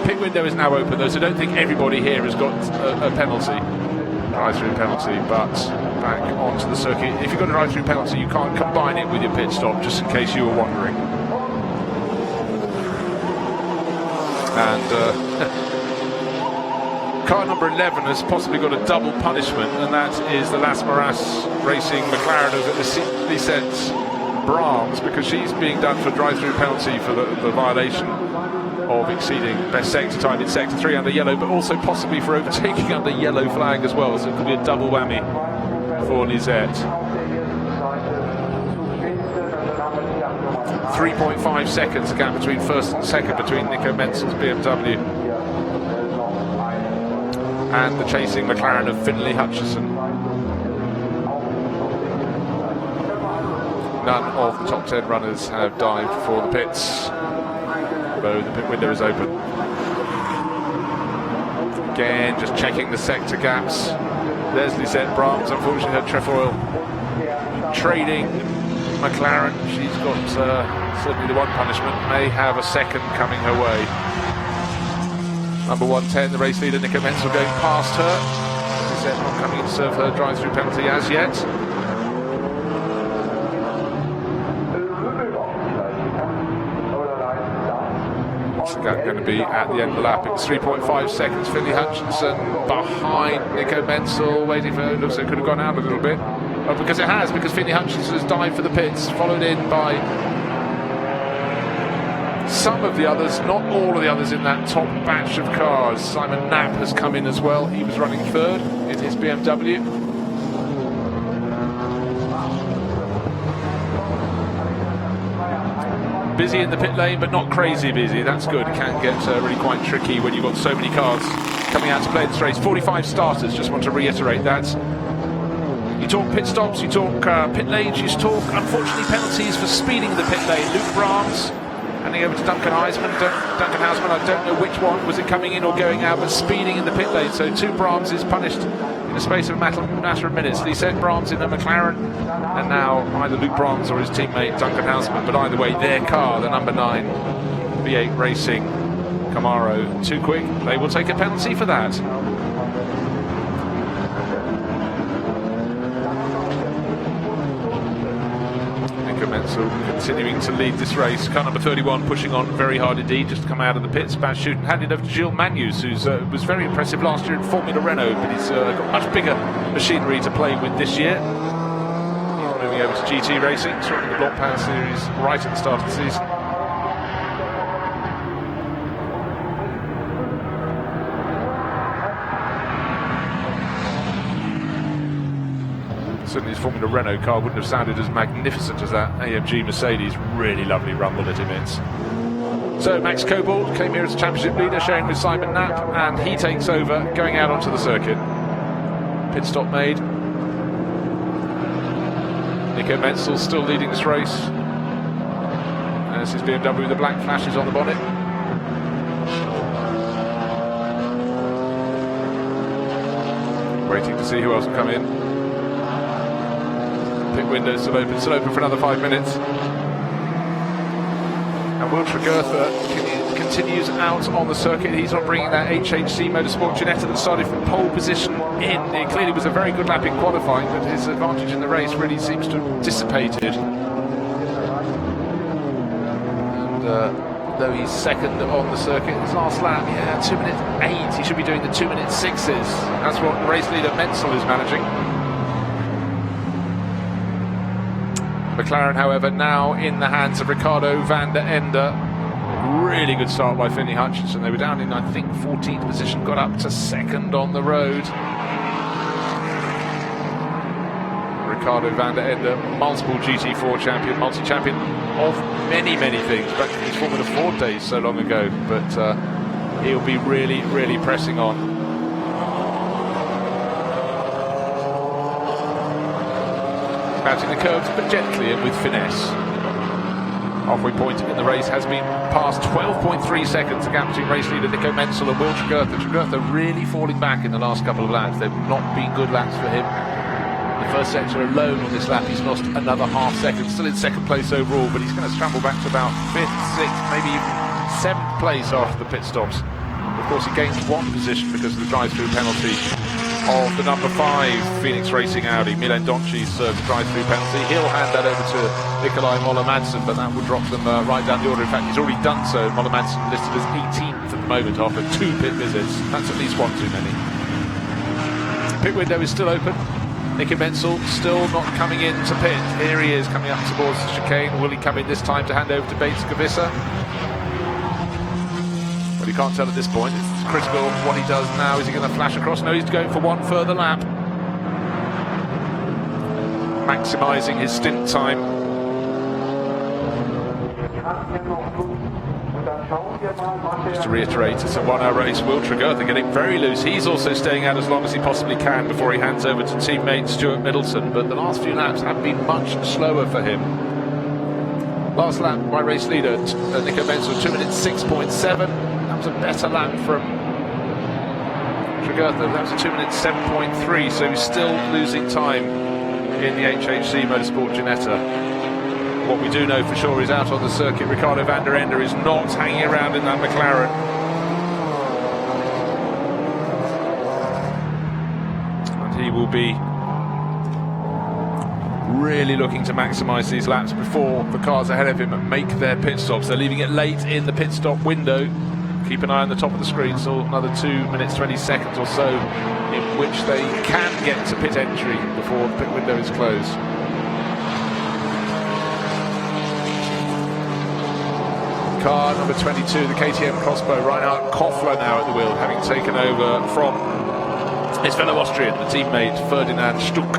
Speaker 1: Pit window is now open though, so I don't think everybody here has got a penalty, drive-through penalty, but back onto the circuit. If you've got a drive-through penalty, you can't combine it with your pit stop, just in case you were wondering. And car number 11 has possibly got a double punishment, and that is the Las Maras Racing McLaren of Lisette Brahms, because she's being done for drive-through penalty for the violation of exceeding best sector time in sector 3 under yellow, but also possibly for overtaking under yellow flag as well, so it could be a double whammy for Lisette. 3.5 seconds gap between first and second between Nico Menzel's BMW and the chasing McLaren of Finlay Hutchison. None of the top 10 runners have dived for the pits, although the pit window is open. Again, just checking the sector gaps. There's Lisette Brahms, unfortunately her trefoil trading McLaren. She's got certainly the one punishment, may have a second coming her way. Number 110, the race leader Nico Menzel going past her. Lisette not coming in to serve her drive-through penalty as yet. What's the gap going to be at the end of the lap? It's 3.5 seconds. Finlay Hutchinson behind Nico Menzel, waiting for, looks like it could have gone out a little bit. Oh, because it has, because Finlay Hutchinson has dived for the pits, followed in by some of the others, not all of the others in that top batch of cars. Simon Knapp has come in as well. He was running third in his BMW. Busy in the pit lane, but not crazy busy. That's good. It can get really quite tricky when you've got so many cars coming out to play this race. 45 starters, just want to reiterate that. You talk pit stops, you talk pit lanes, you talk, unfortunately, penalties for speeding the pit lane. Luke Brahms handing over to Duncan Hausman. I don't know which one, was it coming in or going out, but speeding in the pit lane. So 2 Brahms is punished in the space of a matter of minutes. Lisette Brahms in a McLaren, and now either Luke Brahms or his teammate Duncan Hausman, but either way, their car, the number 9 V8 Racing Camaro, too quick. They will take a penalty for that. Menzel continuing to lead this race. Car number 31 pushing on very hard indeed, just to come out of the pits. Bad shoot and handed over to Gilles Magnus, who was very impressive last year in Formula Renault, but he's got much bigger machinery to play with this year. He's moving over to GT Racing, starting the Blancpain series right at the start of the season. Certainly his Formula Renault car wouldn't have sounded as magnificent as that AMG Mercedes. Really lovely rumble it emits. So Max Cobold came here as a championship leader, sharing with Simon Knapp, and he takes over, going out onto the circuit. Pit stop made. Nico Menzel still leading this race. There's his BMW with the black flashes on the bonnet. Waiting to see who else will come in. Pit window still open for another 5 minutes. And Wiltshire-Goethe continues out on the circuit. He's not bringing that HHC Motorsport Ginetta that started from pole position in. It clearly was a very good lap in qualifying, but his advantage in the race really seems to have dissipated. And though he's second on the circuit, his last lap, 2 minutes 8. He should be doing the 2 minute 6s. That's what race leader Menzel is managing. McLaren, however, now in the hands of Ricardo van der Ende. Really good start by Finlay Hutchinson. They were down in, I think, 14th position, got up to second on the road. Ricardo van der Ende, multiple GT4 champion, multi-champion of many, many things, back in his Formula 4 days so long ago, but he'll be really, really pressing on. Mounting the curves, but gently and with finesse. Halfway point in the race has been past 12.3 seconds. The gap between race leader Nico Menzel and Will Tregurtha. Tregurtha really falling back in the last couple of laps. They've not been good laps for him. The first sector alone on this lap, he's lost another half second. Still in second place overall, but he's going to scramble back to about 5th, 6th, maybe even 7th place after the pit stops. Of course, he gains one position because of the drive-through penalty of the number 5 Phoenix Racing Audi. Milan Doncic served the drive-through penalty. He'll hand that over to Nikolai Moller-Madsen, but that will drop them right down the order. In fact, he's already done so. Moller-Madsen listed as 18th at the moment after 2 pit visits. That's at least one too many. Pit window is still open. Nico Menzel still not coming in to pit. Here he is coming up towards the chicane. Will he come in this time to hand over to Bates Kavissa? Well, you can't tell at this point. It's critical what he does now. Is he going to flash across? No, he's going for one further lap. Maximising his stint time. Just to reiterate, it's a 1 hour race. Will Tregurtha getting very loose. He's also staying out as long as he possibly can before he hands over to teammate Stuart Middleton. But the last few laps have been much slower for him. Last lap by race leader Nico Menzel, 2 minutes 6.7. That was a better lap from Tregurtha. That was a 2 minutes 7.3. So he's still losing time in the HHC Motorsport Ginetta. What we do know for sure is out on the circuit, Ricardo van der Ende is not hanging around in that McLaren. And he will be really looking to maximise these laps before the cars ahead of him make their pit stops. They're leaving it late in the pit stop window. Keep an eye on the top of the screen, so another 2 minutes 20 seconds or so in which they can get to pit entry before the pit window is closed. Car number 22, the KTM Crossbow, Reinhard Koffler now at the wheel, having taken over from his fellow Austrian, the teammate Ferdinand Stuck.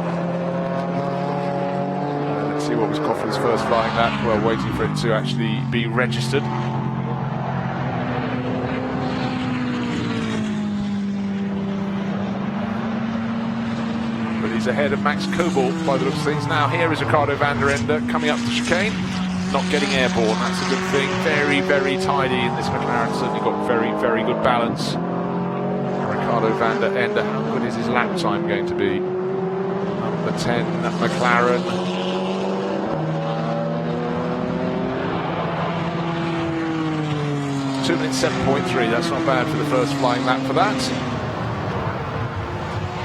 Speaker 1: Let's see what was Koffler's first flying lap. Well, waiting for it to actually be registered. But he's ahead of Max Kobalt by the looks of things. Now here is Ricardo van der Ende coming up the chicane. Not getting airborne, that's a good thing. Very, very tidy in this McLaren. Certainly got very, very good balance. Ricardo van der Ende, how good is his lap time going to be? Number 10 McLaren. Two minutes 7.3. That's not bad for the first flying lap for that.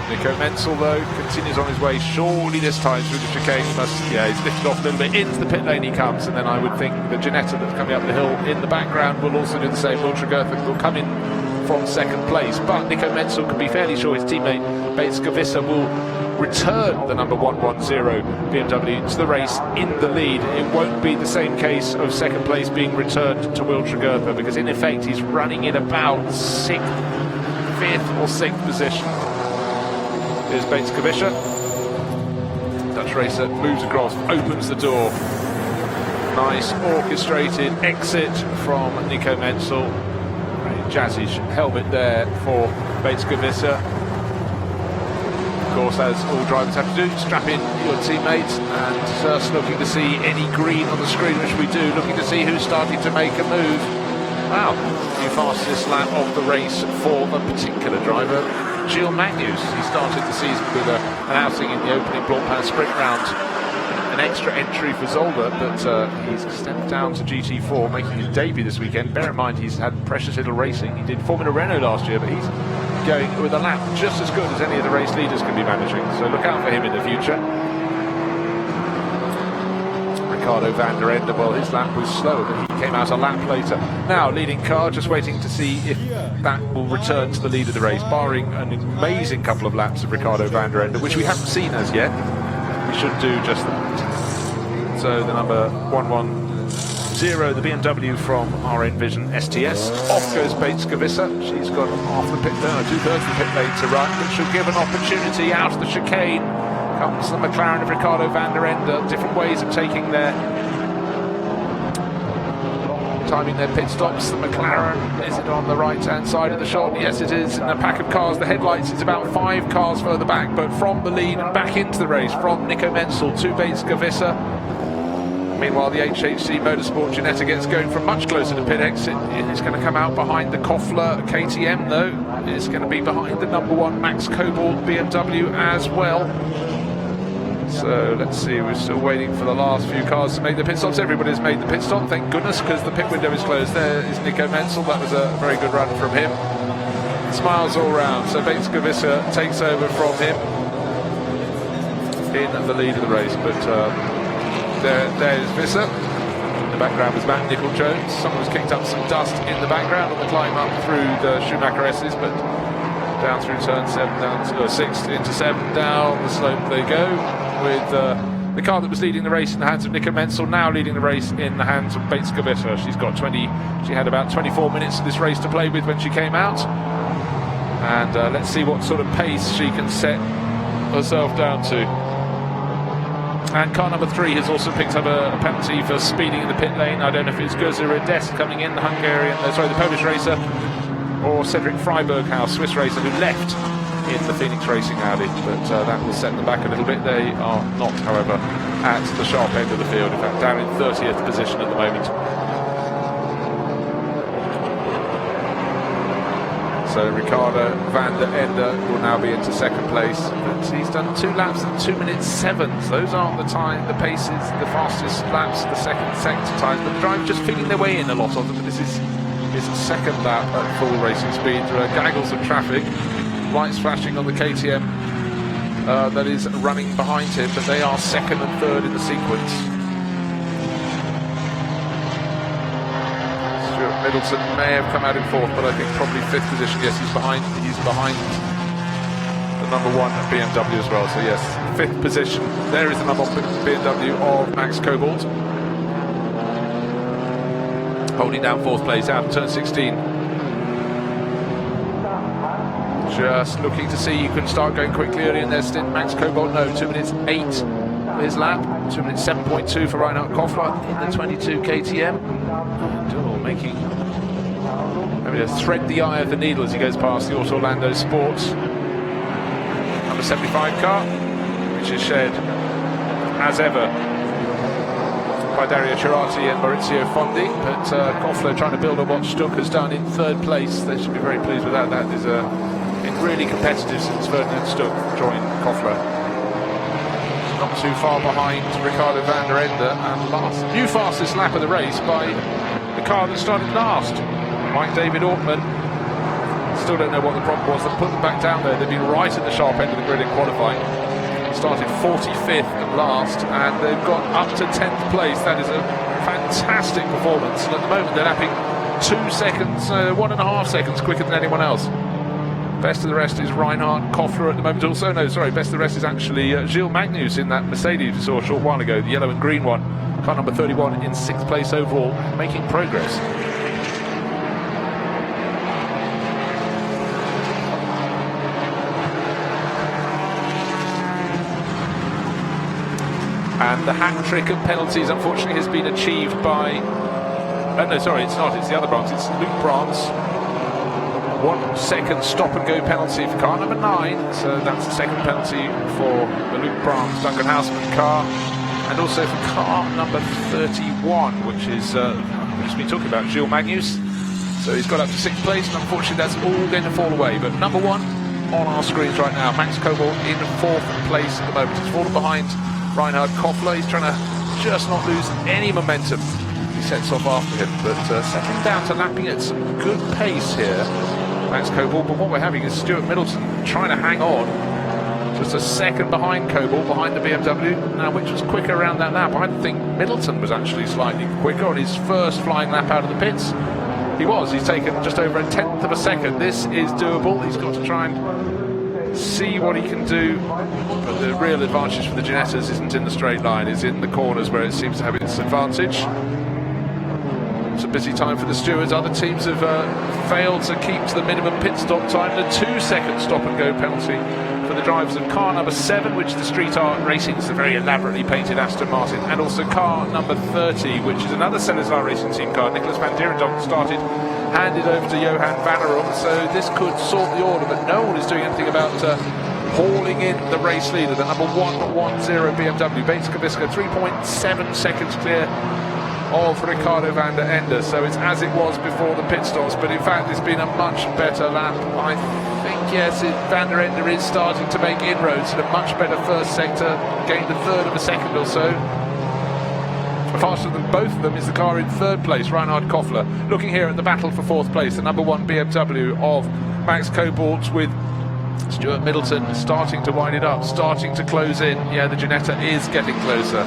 Speaker 1: Nico Menzel, though, continues on his way. Surely this time through the chicane, he must, yeah, he's lifted off a little bit. Into the pit lane he comes, and then I would think the Ginetta that's coming up the hill in the background will also do the same. Will Tregurtha will come in from second place, but Nico Menzel can be fairly sure his teammate Bates Kavissa will return the number 110 BMW to the race in the lead. It won't be the same case of second place being returned to Will Tregurtha, because in effect he's running in about 6th, 5th or 6th position. Here's Bates Kavissa. Dutch racer moves across, opens the door. Nice orchestrated exit from Nico Menzel. Jazzy helmet there for Bates Kavissa. Of course, as all drivers have to do, strap in your teammate, and just looking to see any green on the screen, which we do, looking to see who's starting to make a move. Wow, the fastest lap of the race for a particular driver, Gilles Magnus. He started the season with an outing in the opening Blancpain sprint round, an extra entry for Zolder, but he's stepped down to GT4, making his debut this weekend. Bear in mind, he's had precious little racing. He did Formula Renault last year, but he's going with a lap just as good as any of the race leaders can be managing. So look out for him in the future. Ricardo van der Ende, well, his lap was slower, but he came out a lap later. Now, leading car, just waiting to see if that will return to the lead of the race, barring an amazing couple of laps of Ricardo van der Ende, which we haven't seen as yet. We should do just that. So the number 110, the BMW from RN Vision STS. Off goes Bates Kavissa. She's got half the pit lane, 2/3 of the pit lane to run, which will give an opportunity out of the chicane comes the McLaren of Ricardo van der Ende. Different ways of taking their timing their pit stops. The McLaren, is it on the right hand side of the shot? Yes, it is. In a pack of cars, the headlights is about 5 cars further back, but from the lead and back into the race from Nico Menzel to Bates Gavissa. Meanwhile, the HHC Motorsport Ginetta gets going from much closer to pit exit. It's going to come out behind the Koffler KTM, though. It's going to be behind the number 1 Max Cobalt BMW as well. So let's see, we're still waiting for the last few cars to make the pit stops. Everybody's made the pit stop, thank goodness, because the pit window is closed. There is Nico Menzel. That was a very good run from him. Smiles all round. So Bates Gavissa takes over from him in the lead of the race. But there's Visser. In the background was Matt Nicol-Jones. Someone's kicked up some dust in the background on the climb up through the Schumacher S's, but down through turn 7, down to 6 into 7, down the slope they go, with the car that was leading the race in the hands of Nico Menzel now leading the race in the hands of Bates Gavissa. She had about 24 minutes of this race to play with when she came out, and let's see what sort of pace she can set herself down to. And car number 3 has also picked up a penalty for speeding in the pit lane. I don't know if it's Gozerides coming in, the Polish racer, or Cedric Freiberghaus, Swiss racer, who left in the Phoenix Racing Audi, but that will set them back a little bit. They are not, however, at the sharp end of the field, in fact down in 30th position at the moment. So Ricardo van der Ende will now be into 2nd place, but he's done 2 laps at 2 minutes 7. Those aren't the paces, the fastest laps, the second times, but the driver just feeling their way in, a lot of them. This is his 2nd lap at full racing speed. There are gaggles of traffic, lights flashing on the KTM that is running behind him, but they are 2nd and 3rd in the sequence. Stuart Middleton may have come out in 4th, but I think probably 5th position. Yes, he's behind the number 1 BMW as well. So yes, 5th position. There is the number 1 BMW of Max Cobalt, holding down 4th place out of turn 16. Just looking to see you can start going quickly early in their stint. Max Cobalt, no, 2 minutes 8 for his lap, 2 minutes 7.2 for Reinhard Koffler in the 22 KTM. And making, maybe to thread the eye of the needle as he goes past the Auto Orlando Sports number 75 car, which is shared as ever by Dario Cerati and Maurizio Fondi, but Koffler trying to build on what Stuck has done in 3rd place. They should be very pleased with that. That is been really competitive since Ferdinand Stuck joined Koffler. Not too far behind Ricardo van der Ende, and new fastest lap of the race by the car that started last, Mike David Ortman. Still don't know what the problem was that put them back down there. They've been right at the sharp end of the grid in qualifying. Started 45th and last, and they've got up to 10th place. That is a fantastic performance, and at the moment they're lapping 2 seconds, 1.5 seconds quicker than anyone else. Best of the rest is Reinhard Koffler at the moment also. No, sorry, best of the rest is actually Gilles Magnus in that Mercedes we saw a short while ago, the yellow and green one. Car number 31 in 6th place overall, making progress. And the hat trick of penalties, unfortunately, has been achieved by... no, sorry, it's not. It's the other Brahms. It's Luke Brahms. 1 second stop-and-go penalty for car number 9. So that's the 2nd penalty for the Luke Brahms Duncan Houseman car. And also for car number 31, which is, we've just been talking about, Gilles Magnus. So he's got up to 6th place, and unfortunately that's all going to fall away. But number 1 on our screens right now, Max Cobalt in 4th place at the moment. He's fallen behind Reinhard Koffler. He's trying to just not lose any momentum. He sets off after him, but settling down to lapping at some good pace here, Max Cobalt. But what we're having is Stuart Middleton trying to hang on, just a second behind Cobalt, behind the BMW, now which was quicker around that lap. I think Middleton was actually slightly quicker on his first flying lap out of the pits. He's taken just over 1/10 of a second. This is doable. He's got to try and see what he can do, but the real advantage for the Ginettas isn't in the straight line, it's in the corners where it seems to have its advantage. It's a busy time for the stewards. Other teams have failed to keep to the minimum pit stop time. The 2 second stop and go penalty for the drivers of car number 7, which is the Street Art Racing, it's a very elaborately painted Aston Martin, and also car number 30, which is another Celestar Racing Team car. Nicholas van Dierendonck started, handed over to Johan Vannerom, so this could sort the order, but no one is doing anything about hauling in the race leader, the number 110 BMW. Bates-Kaviska 3.7 seconds clear of Ricardo van der Ende, so it's as it was before the pit stops, but in fact it's been a much better lap. I think, yes, van der Ende is starting to make inroads in a much better first sector, gained a third of a second or so. Faster than both of them is the car in third place, Reinhard Koffler. Looking here at the battle for fourth place, the number 1 BMW of Max Cobalt, with Stuart Middleton starting to wind it up, starting to close in. Yeah, the Ginetta is getting closer.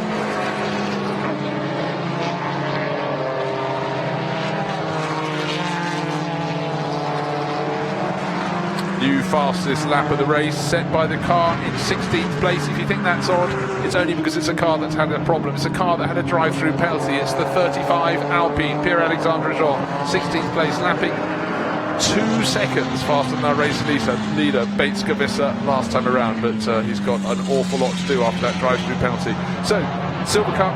Speaker 1: New fastest lap of the race set by the car in 16th place. If you think that's odd, it's only because it's a car that's had a problem. It's a car that had a drive-through penalty. It's the 35 Alpine, Pierre-Alexandre Jean, 16th place, lapping 2 seconds faster than our race leader Bates-Kaviska last time around, but he's got an awful lot to do after that drive-through penalty. So, Silver Cup,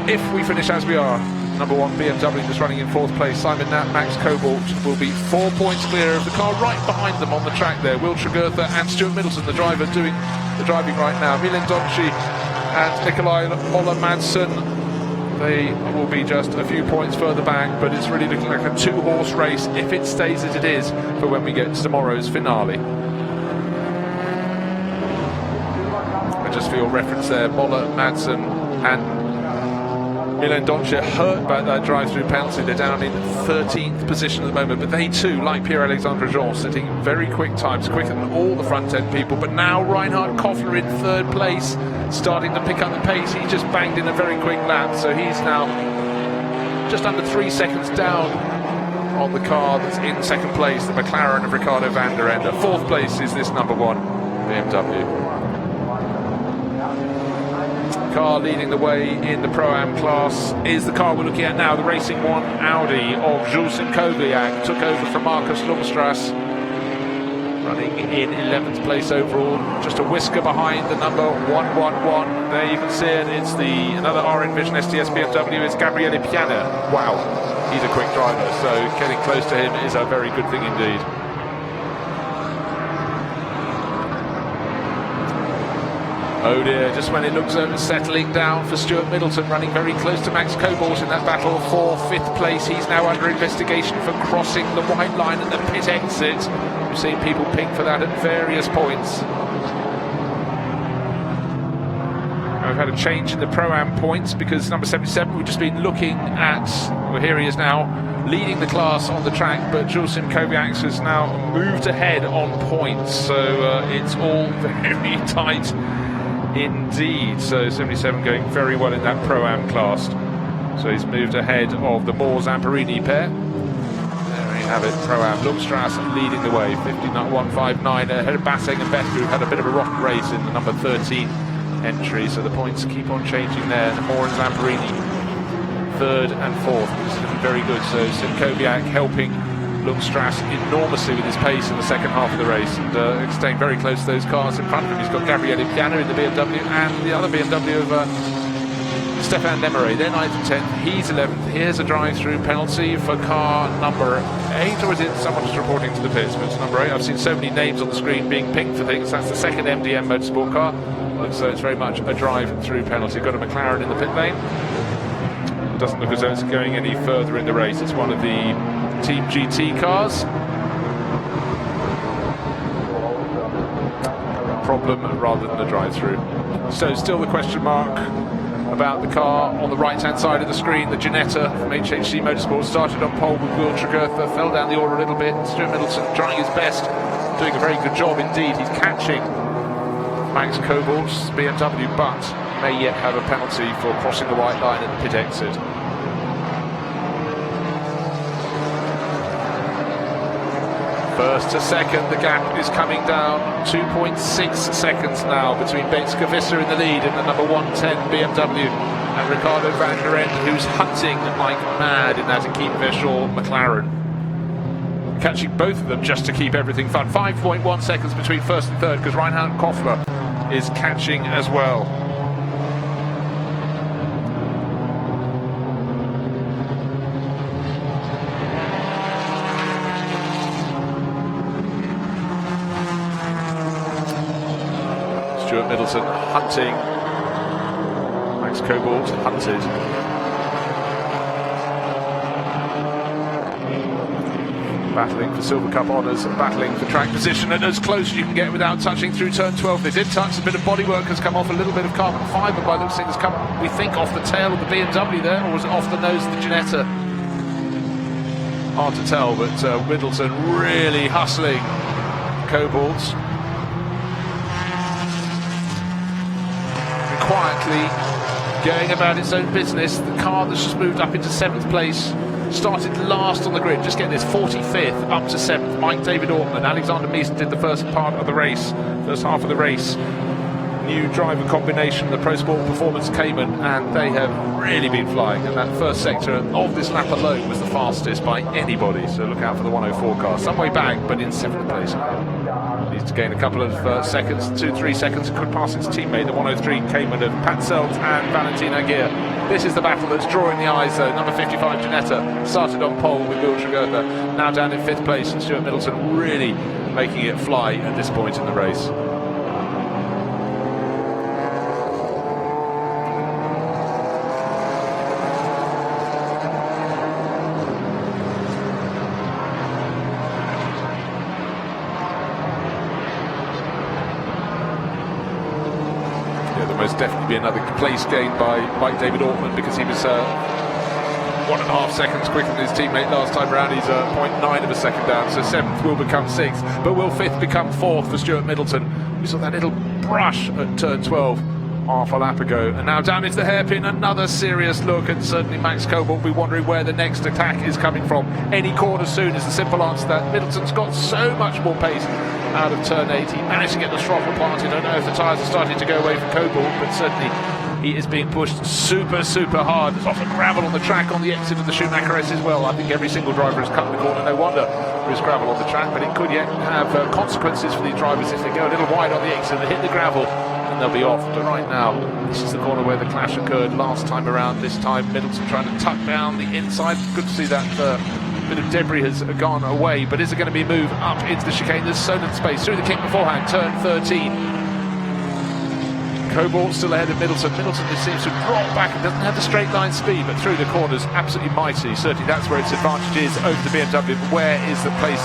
Speaker 1: if we finish as we are, number 1 BMW just running in 4th place, Simon Knapp, Max Cobalt will be 4 points clear of the car right behind them on the track there. Will Tregurtha and Stuart Middleton, the driver, doing the driving right now. Milen Donchi and Nikolai Ola-Madsen, they will be just a few points further back, but it's really looking like a 2-horse race, if it stays as it is, for when we get to tomorrow's finale. I just feel reference there, Moller, Madsen and Milen Donchi hurt by that drive-through penalty. They're down in 13th position at the moment, but they too, like Pierre-Alexandre Jean, setting very quick times, quicker than all the front-end people. But now Reinhard Koffler in 3rd place, starting to pick up the pace. He just banged in a very quick lap, so he's now just under 3 seconds down on the car that's in 2nd place, the McLaren of Ricardo van der Ende. 4th place is this number 1 BMW. Car leading the way in the Pro-Am class is the car we're looking at now, the Racing 1 Audi of Jules Kowiak. Took over from Markus Lundstrass, running in 11th place overall, just a whisker behind the number 111. There you can see it, it's the another R Envision STS BMW, it's Gabriele Piana. Wow, he's a quick driver, so getting close to him is a very good thing indeed. Oh dear, just when it looks settling down for Stuart Middleton, running very close to Max Cobalt in that battle for 5th place. He's now under investigation for crossing the white line at the pit exit. We've seen people ping for that at various points. We've had a change in the Pro-Am points because number 77, we've just been looking at, well, here he is now, leading the class on the track, but Jules Kowiak has now moved ahead on points, so it's all very tight indeed. So 77 going very well in that Pro-Am class. So he's moved ahead of the Moore-Zamperini pair. There you have it, Pro-Am. Lundstrass leading the way, 51.59 ahead of Basseng and Becker, who've had a bit of a rotten race in the number 13 entry. So the points keep on changing there. Moore and Zamperini, 3rd and 4th. This is looking very good. So Sim Kowiak helping Lundstrass enormously with his pace in the second half of the race, and staying very close to those cars in front of him. He's got Gabriele Piana in the BMW and the other BMW of Stefan Demare. They're 9th and 10th, he's 11th. Here's a drive-through penalty for car number 8, or is it someone just reporting to the pits? But it's number 8. I've seen so many names on the screen being pinged for things. That's the 2nd MDM Motorsport car. Looks so it's very much a drive-through penalty. Got a McLaren in the pit lane. Doesn't look as though it's going any further in the race. It's one of the Team GT cars. Problem rather than a drive-through. So still the question mark about the car on the right-hand side of the screen. The Ginetta from HHC Motorsport started on pole with Will Tregurtha, fell down the order a little bit. Stuart Middleton trying his best, doing a very good job indeed. He's catching Max Cobalt's BMW, but may yet have a penalty for crossing the white line at the pit exit. First to second, the gap is coming down 2.6 seconds now between Bates-Kaviska in the lead in the number 110 BMW and Ricardo van der Ende, who's hunting like mad in that Equipe Vechor McLaren. catching both of them just to keep everything fun. 5.1 seconds between first and third because Reinhard Koffler is catching as well. Stuart Middleton hunting. Max Cobalt hunted. Battling for Silver Cup honours and battling for track position, and as close as you can get without touching through turn 12. They did touch, a bit of bodywork has come off, a little bit of carbon fibre by looks has come, we think, off the tail of the BMW there, or was it off the nose of the Ginetta? Hard to tell, but Middleton really hustling Cobalt. Quietly going about its own business. The car that's just moved up into 7th place started last on the grid, just getting this 45th up to 7th. Mike David Ortman, Alexander Meesen did the first part of the race, first half of the race. New driver combination, the Pro Sport Performance Cayman, and they have really been flying. And that first sector of this lap alone was the fastest by anybody, so look out for the 104 car. Some way back, but in 7th place. Needs to gain a couple of seconds, 2-3 seconds, could pass its teammate, the 103 Cayman of Pat Selt and Valentin Aguirre. This is the battle that's drawing the eyes though. Number 55 Ginetta started on pole with Will Tregurtha, now down in 5th place, and Stuart Middleton really making it fly at this point in the race. Most definitely be another place gained by Mike David Ortman, because he was 1.5 seconds quicker than his teammate last time around. He's 0.9 of a second down, so 7th will become 6th, but will 5th become 4th for Stuart Middleton? We saw that little brush at turn 12 half a lap ago, and now down into the hairpin, another serious look, and certainly Max Cobalt will be wondering where the next attack is coming from. Any corner soon is the simple answer to that. Middleton's got so much more pace out of turn 8. He managed to get the throttle planted. I don't know if the tyres are starting to go away from Cobalt, but certainly he is being pushed super hard. There's often gravel on the track on the exit of the Schumacher S as well. I think every single driver has cut the corner. No wonder there is gravel on the track, but it could yet have consequences for these drivers if they go a little wide on the exit and hit the gravel, and they'll be off. But right now, this is the corner where the clash occurred last time around. This time Middleton trying to tuck down the inside. Good to see that bit of debris has gone away, but is it going to be a move up into the chicane? There's Solent space through the kick beforehand, turn 13. Cobalt still ahead of Middleton. Middleton just seems to drop back and doesn't have the straight line speed, but through the corners, absolutely mighty. Certainly that's where its advantage is over the BMW. But where is the place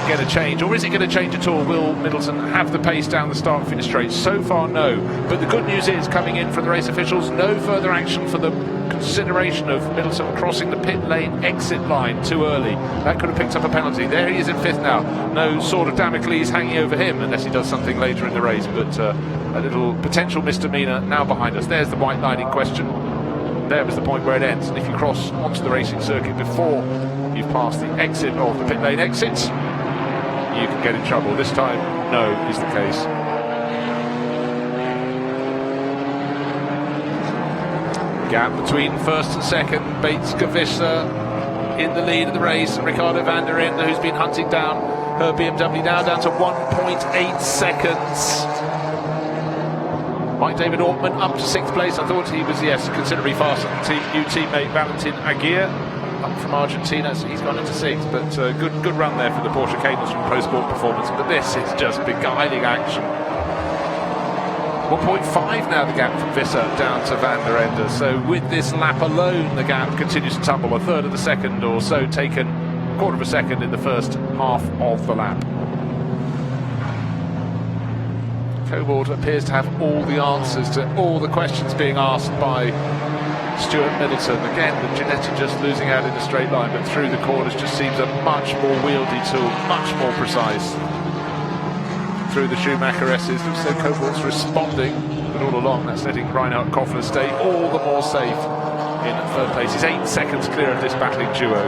Speaker 1: going to change, or is it going to change at all? Will Middleton have the pace down the start finish straight? So far, no. But the good news is, coming in from the race officials, no further action for the consideration of Middleton crossing the pit lane exit line too early. That could have picked up a penalty. There he is in 5th now. No sword of Damocles hanging over him unless he does something later in the race, but a little potential misdemeanor now behind us. There's the white line in question. There was the point where it ends, and if you cross onto the racing circuit before you've passed the exit of the pit lane exits, you can get in trouble. This time, no is the case. Gap between first and second. Bates Gavissa in the lead of the race, and Ricardo van der Ende, who's been hunting down her BMW, now down to 1.8 seconds. Mike David Ortman up to 6th place. I thought he was, yes, considerably faster than new teammate Valentin Aguirre, up from Argentina, so he's gone into 6th, but good run there for the Porsche Cables from Pro Sport Performance. But this is just beguiling action. 1.5 now the gap from Visser down to van der Ende. So with this lap alone, the gap continues to tumble. A third of a second or so taken, a quarter of a second in the first half of the lap. Cobalt appears to have all the answers to all the questions being asked by Stuart Middleton. Again, the Ginetta just losing out in a straight line, but through the corners just seems a much more wieldy tool, much more precise. Through the Schumacher S's, so Cobalt's responding, but all along that's letting Reinhard Koffler stay all the more safe in 3rd place. He's 8 seconds clear of this battling duo.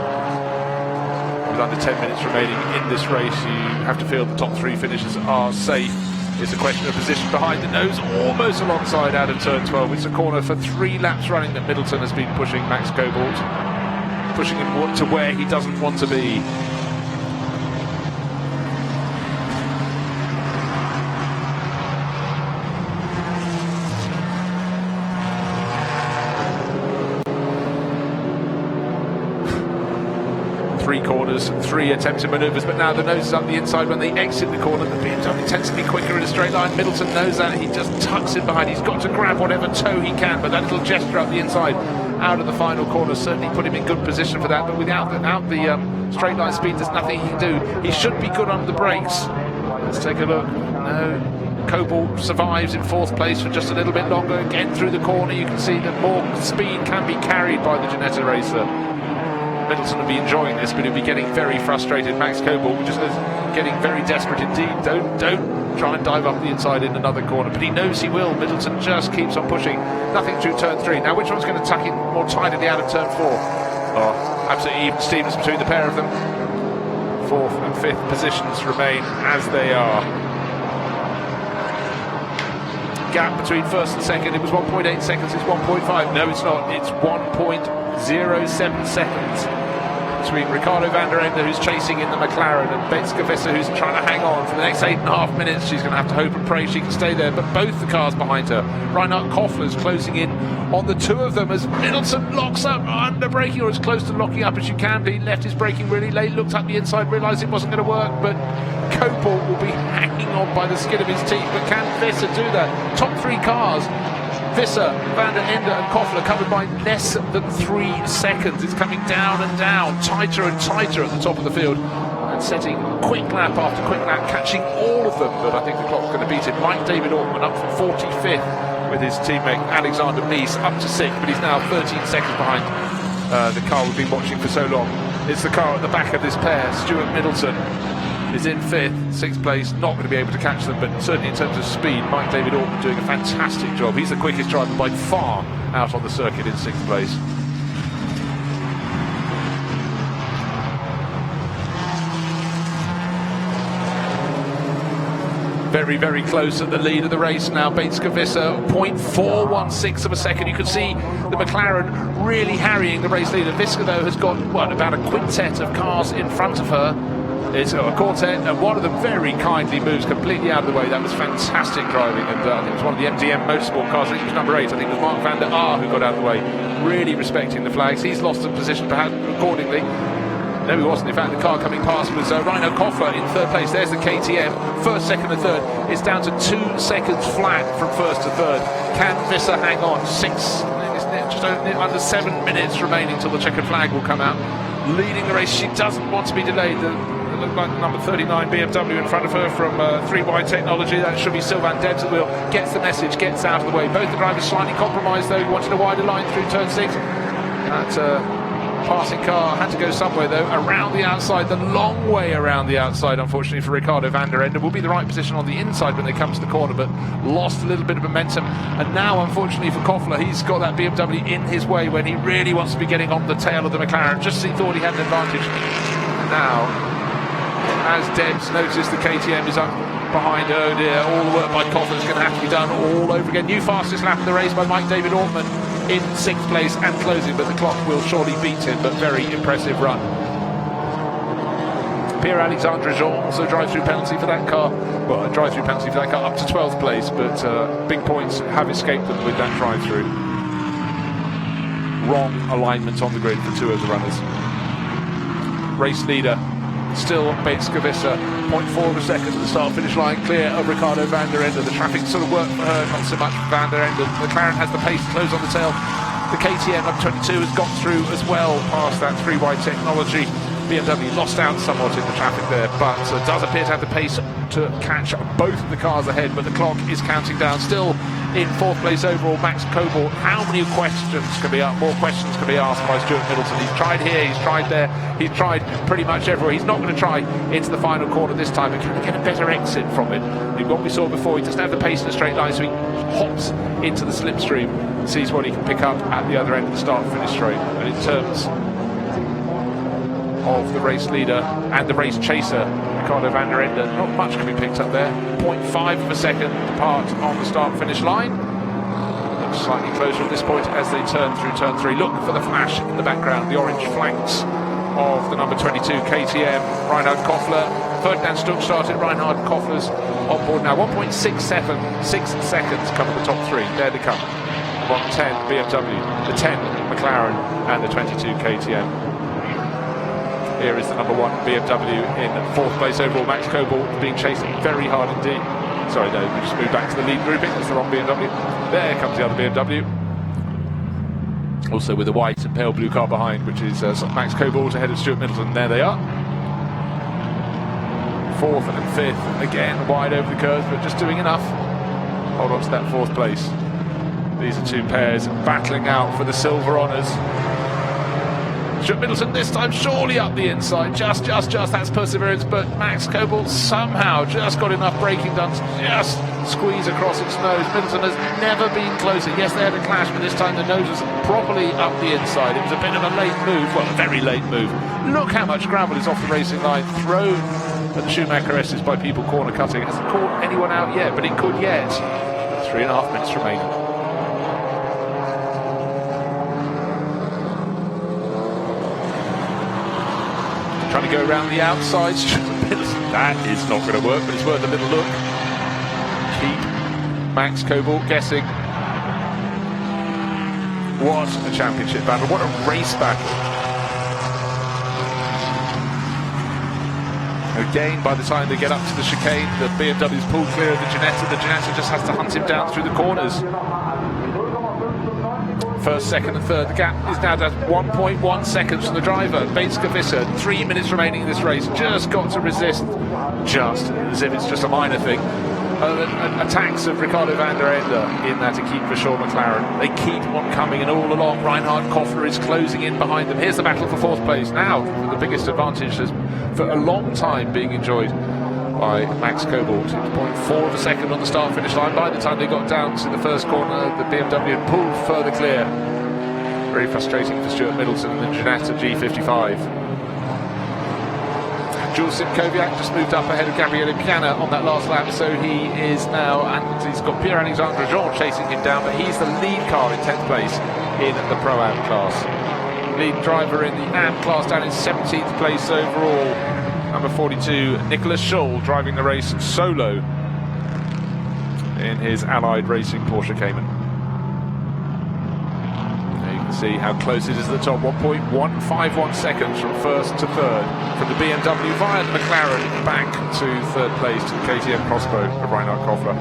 Speaker 1: With under 10 minutes remaining in this race, you have to feel the top 3 finishers are safe. It's a question of position behind the nose, almost alongside out of turn 12. It's a corner for 3 laps running that Middleton has been pushing Max Cobalt, pushing him to where he doesn't want to be. 3 corners, 3 attempted manoeuvres, but now the nose is up the inside. When they exit the corner, the BMW tends to be quicker in a straight line. Middleton knows that. He just tucks it behind. He's got to grab whatever toe he can, but that little gesture up the inside out of the final corner certainly put him in good position for that. But without the straight line speed, there's nothing he can do. He should be good under the brakes. Let's take a look. No. Coble survives in 4th place for just a little bit longer. Again through the corner, you can see that more speed can be carried by the Ginetta racer. Middleton will be enjoying this, but he'll be getting very frustrated. Max Coble just getting very desperate indeed. Don't try and dive up the inside in another corner, but he knows he will. Middleton just keeps on pushing. Nothing through turn 3. Now, which one's going to tuck in more tidily out of turn 4? Oh, absolutely even Stevens between the pair of them. 4th and 5th positions remain as they are. Gap between 1st and 2nd, it was 1.8 seconds, it's 1.5. No, it's not, it's 1.07 seconds between Ricardo van der Ende, who's chasing in the McLaren, and Betska Visser, who's trying to hang on for the next 8.5 minutes. She's going to have to hope and pray she can stay there, but both the cars behind her. Reinhard Koffler's closing in on the 2 of them as Middleton locks up under braking, or as close to locking up as you can be. Left his braking really late, looked up the inside, realised it wasn't going to work, but Copel will be hanging on by the skin of his teeth. But can Visser do that? Top 3 cars, Visser, van der Ende and Koffler, covered by less than 3 seconds. It's coming down and down, tighter and tighter at the top of the field, and setting quick lap after quick lap, catching all of them, but I think the clock's going to beat him. Mike David Ortman up from 45th with his teammate Alexander Mees up to 6th, but he's now 13 seconds behind the car we've been watching for so long. It's the car at the back of this pair. Stuart Middleton is in 5th, 6th place, not going to be able to catch them, but certainly in terms of speed, Mike David Ortman doing a fantastic job. He's the quickest driver by far out on the circuit in 6th place. Very, very close at the lead of the race now. Betska Visser, 0.416 of a second. You can see the McLaren really harrying the race leader. Visser, though, has got, about a quintet of cars in front of her. It's a quartet, and one of them very kindly moves completely out of the way. That was fantastic driving, and I think it was one of the MDM Motorsport cars. I think it was number 8. I think it was Mark van der Aar who got out of the way, really respecting the flags. He's lost the position perhaps accordingly. No, he wasn't. In fact, the car coming past was Reinhard Koffler in 3rd place. There's the KTM. 1st, 2nd and 3rd. It's down to 2 seconds flat from 1st to 3rd. Can Visser hang on? 6, just under 7 minutes remaining till the checkered flag will come out. Leading the race. She doesn't want to be delayed. It looked like the number 39 BMW in front of her from 3Y Technology. That should be Sylvain Debs at the wheel. Gets the message, gets out of the way. Both the drivers slightly compromised though. He wanted a wider line through turn 6. That passing car had to go somewhere though, around the outside, the long way around the outside, unfortunately for Ricardo van der Ende. Will be the right position on the inside when they come to the corner, but lost a little bit of momentum. And now, unfortunately for Koffler, he's got that BMW in his way when he really wants to be getting on the tail of the McLaren, just as he thought he had an advantage. Now, as Debs noticed, the KTM is up behind. Oh dear, all the work by Koffler is going to have to be done all over again. New fastest lap of the race by Mike David Ortman in 6th place and closing, but the clock will surely beat him. But very impressive run. Pierre-Alexandre Jean also drive-through penalty for that car. Well, a drive-through penalty for that car up to 12th place, but big points have escaped them with that drive-through. Wrong alignment on the grid for 2 of the runners. Race leader still Betska Visser, 0.4 of a second at the start-finish line, clear of Ricardo van der Ende. The traffic sort of worked for her, not so much for van der Ende. McLaren has the pace to close on the tail. The KTM up 22 has got through as well past that 3Y Technology. BMW lost out somewhat in the traffic there, but does appear to have the pace to catch both of the cars ahead, but the clock is counting down. Still in 4th place overall, Max Coble. How many questions can be asked? More questions can be asked by Stuart Middleton. He's tried here, he's tried there, he's tried pretty much everywhere. He's not going to try into the final corner this time, but can he get a better exit from it? What we saw before, he doesn't have the pace in a straight line, so he hops into the slipstream and sees what he can pick up at the other end of the start-finish straight. But in terms of the race leader and the race chaser, Ricardo van der Ende, not much can be picked up there. 0.5 of a second apart on the start-finish line. Looks slightly closer at this point as they turn through turn 3. Look for the flash in the background, the orange flanks of the number 22 KTM, Reinhard Koffler. Ferdinand Stuck started, Reinhard Koffler's on board now. 1.67, 6 seconds come at the top 3. There they come. 110 BMW, the 10 McLaren and the 22 KTM. Here is the number 1 BMW in 4th place overall. Max Cobalt being chased very hard indeed. Sorry, no, we just moved back to the lead grouping. That's the wrong BMW. There comes the other BMW. Also with a white and pale blue car behind, which is Max Cobalt ahead of Stuart Middleton. There they are. 4th and 5th, again wide over the curves, but just doing enough. Hold on to that 4th place. These are 2 pairs battling out for the silver honours. Stuart Middleton this time surely up the inside, just, that's perseverance, but Max Cobalt somehow just got enough braking done to just squeeze across its nose. Middleton has never been closer. Yes, they had a clash, but this time the nose was properly up the inside. It was a bit of a late move, well, a very late move. Look how much gravel is off the racing line, thrown at the Schumacher S's by people corner cutting. It hasn't caught anyone out yet, but it could yet. 3.5 minutes remaining. Trying to go around the outside. That is not going to work, but it's worth a little look. Keep Max Cobalt guessing. What a championship battle. What a race battle. Again, by the time they get up to the chicane, the BMW's pulled clear of the Ginetta. The Ginetta just has to hunt him down through the corners. 1st, 2nd and 3rd. The gap is now down 1.1 seconds from the driver. Bates-Kavissa, 3 minutes remaining in this race. Just got to resist, just as if it's just a minor thing. Attacks of Ricardo van der Ende in that Equipe Shaw McLaren. They keep on coming, and all along Reinhard Koffler is closing in behind them. Here's the battle for 4th place. Now, the biggest advantage has for a long time being enjoyed by Max Cobalt. 0.4 of a second on the start-finish line. By the time they got down to the first corner, the BMW had pulled further clear. Very frustrating for Stuart Middleton and the Ginetta G55. Jules Simkoviak just moved up ahead of Gabriele Piana on that last lap, so he is now, and he's got Pierre-Alexandre Jean chasing him down, but he's the lead car in 10th place in the Pro-Am class. Lead driver in the AM class down in 17th place overall. Number 42, Nicholas Scholl, driving the race solo in his Allied Racing Porsche Cayman. There you can see how close it is at the top. 1.151 seconds from 1st to 3rd. From the BMW via the McLaren back to 3rd place to the KTM Crossbow of Reinhard Koffler.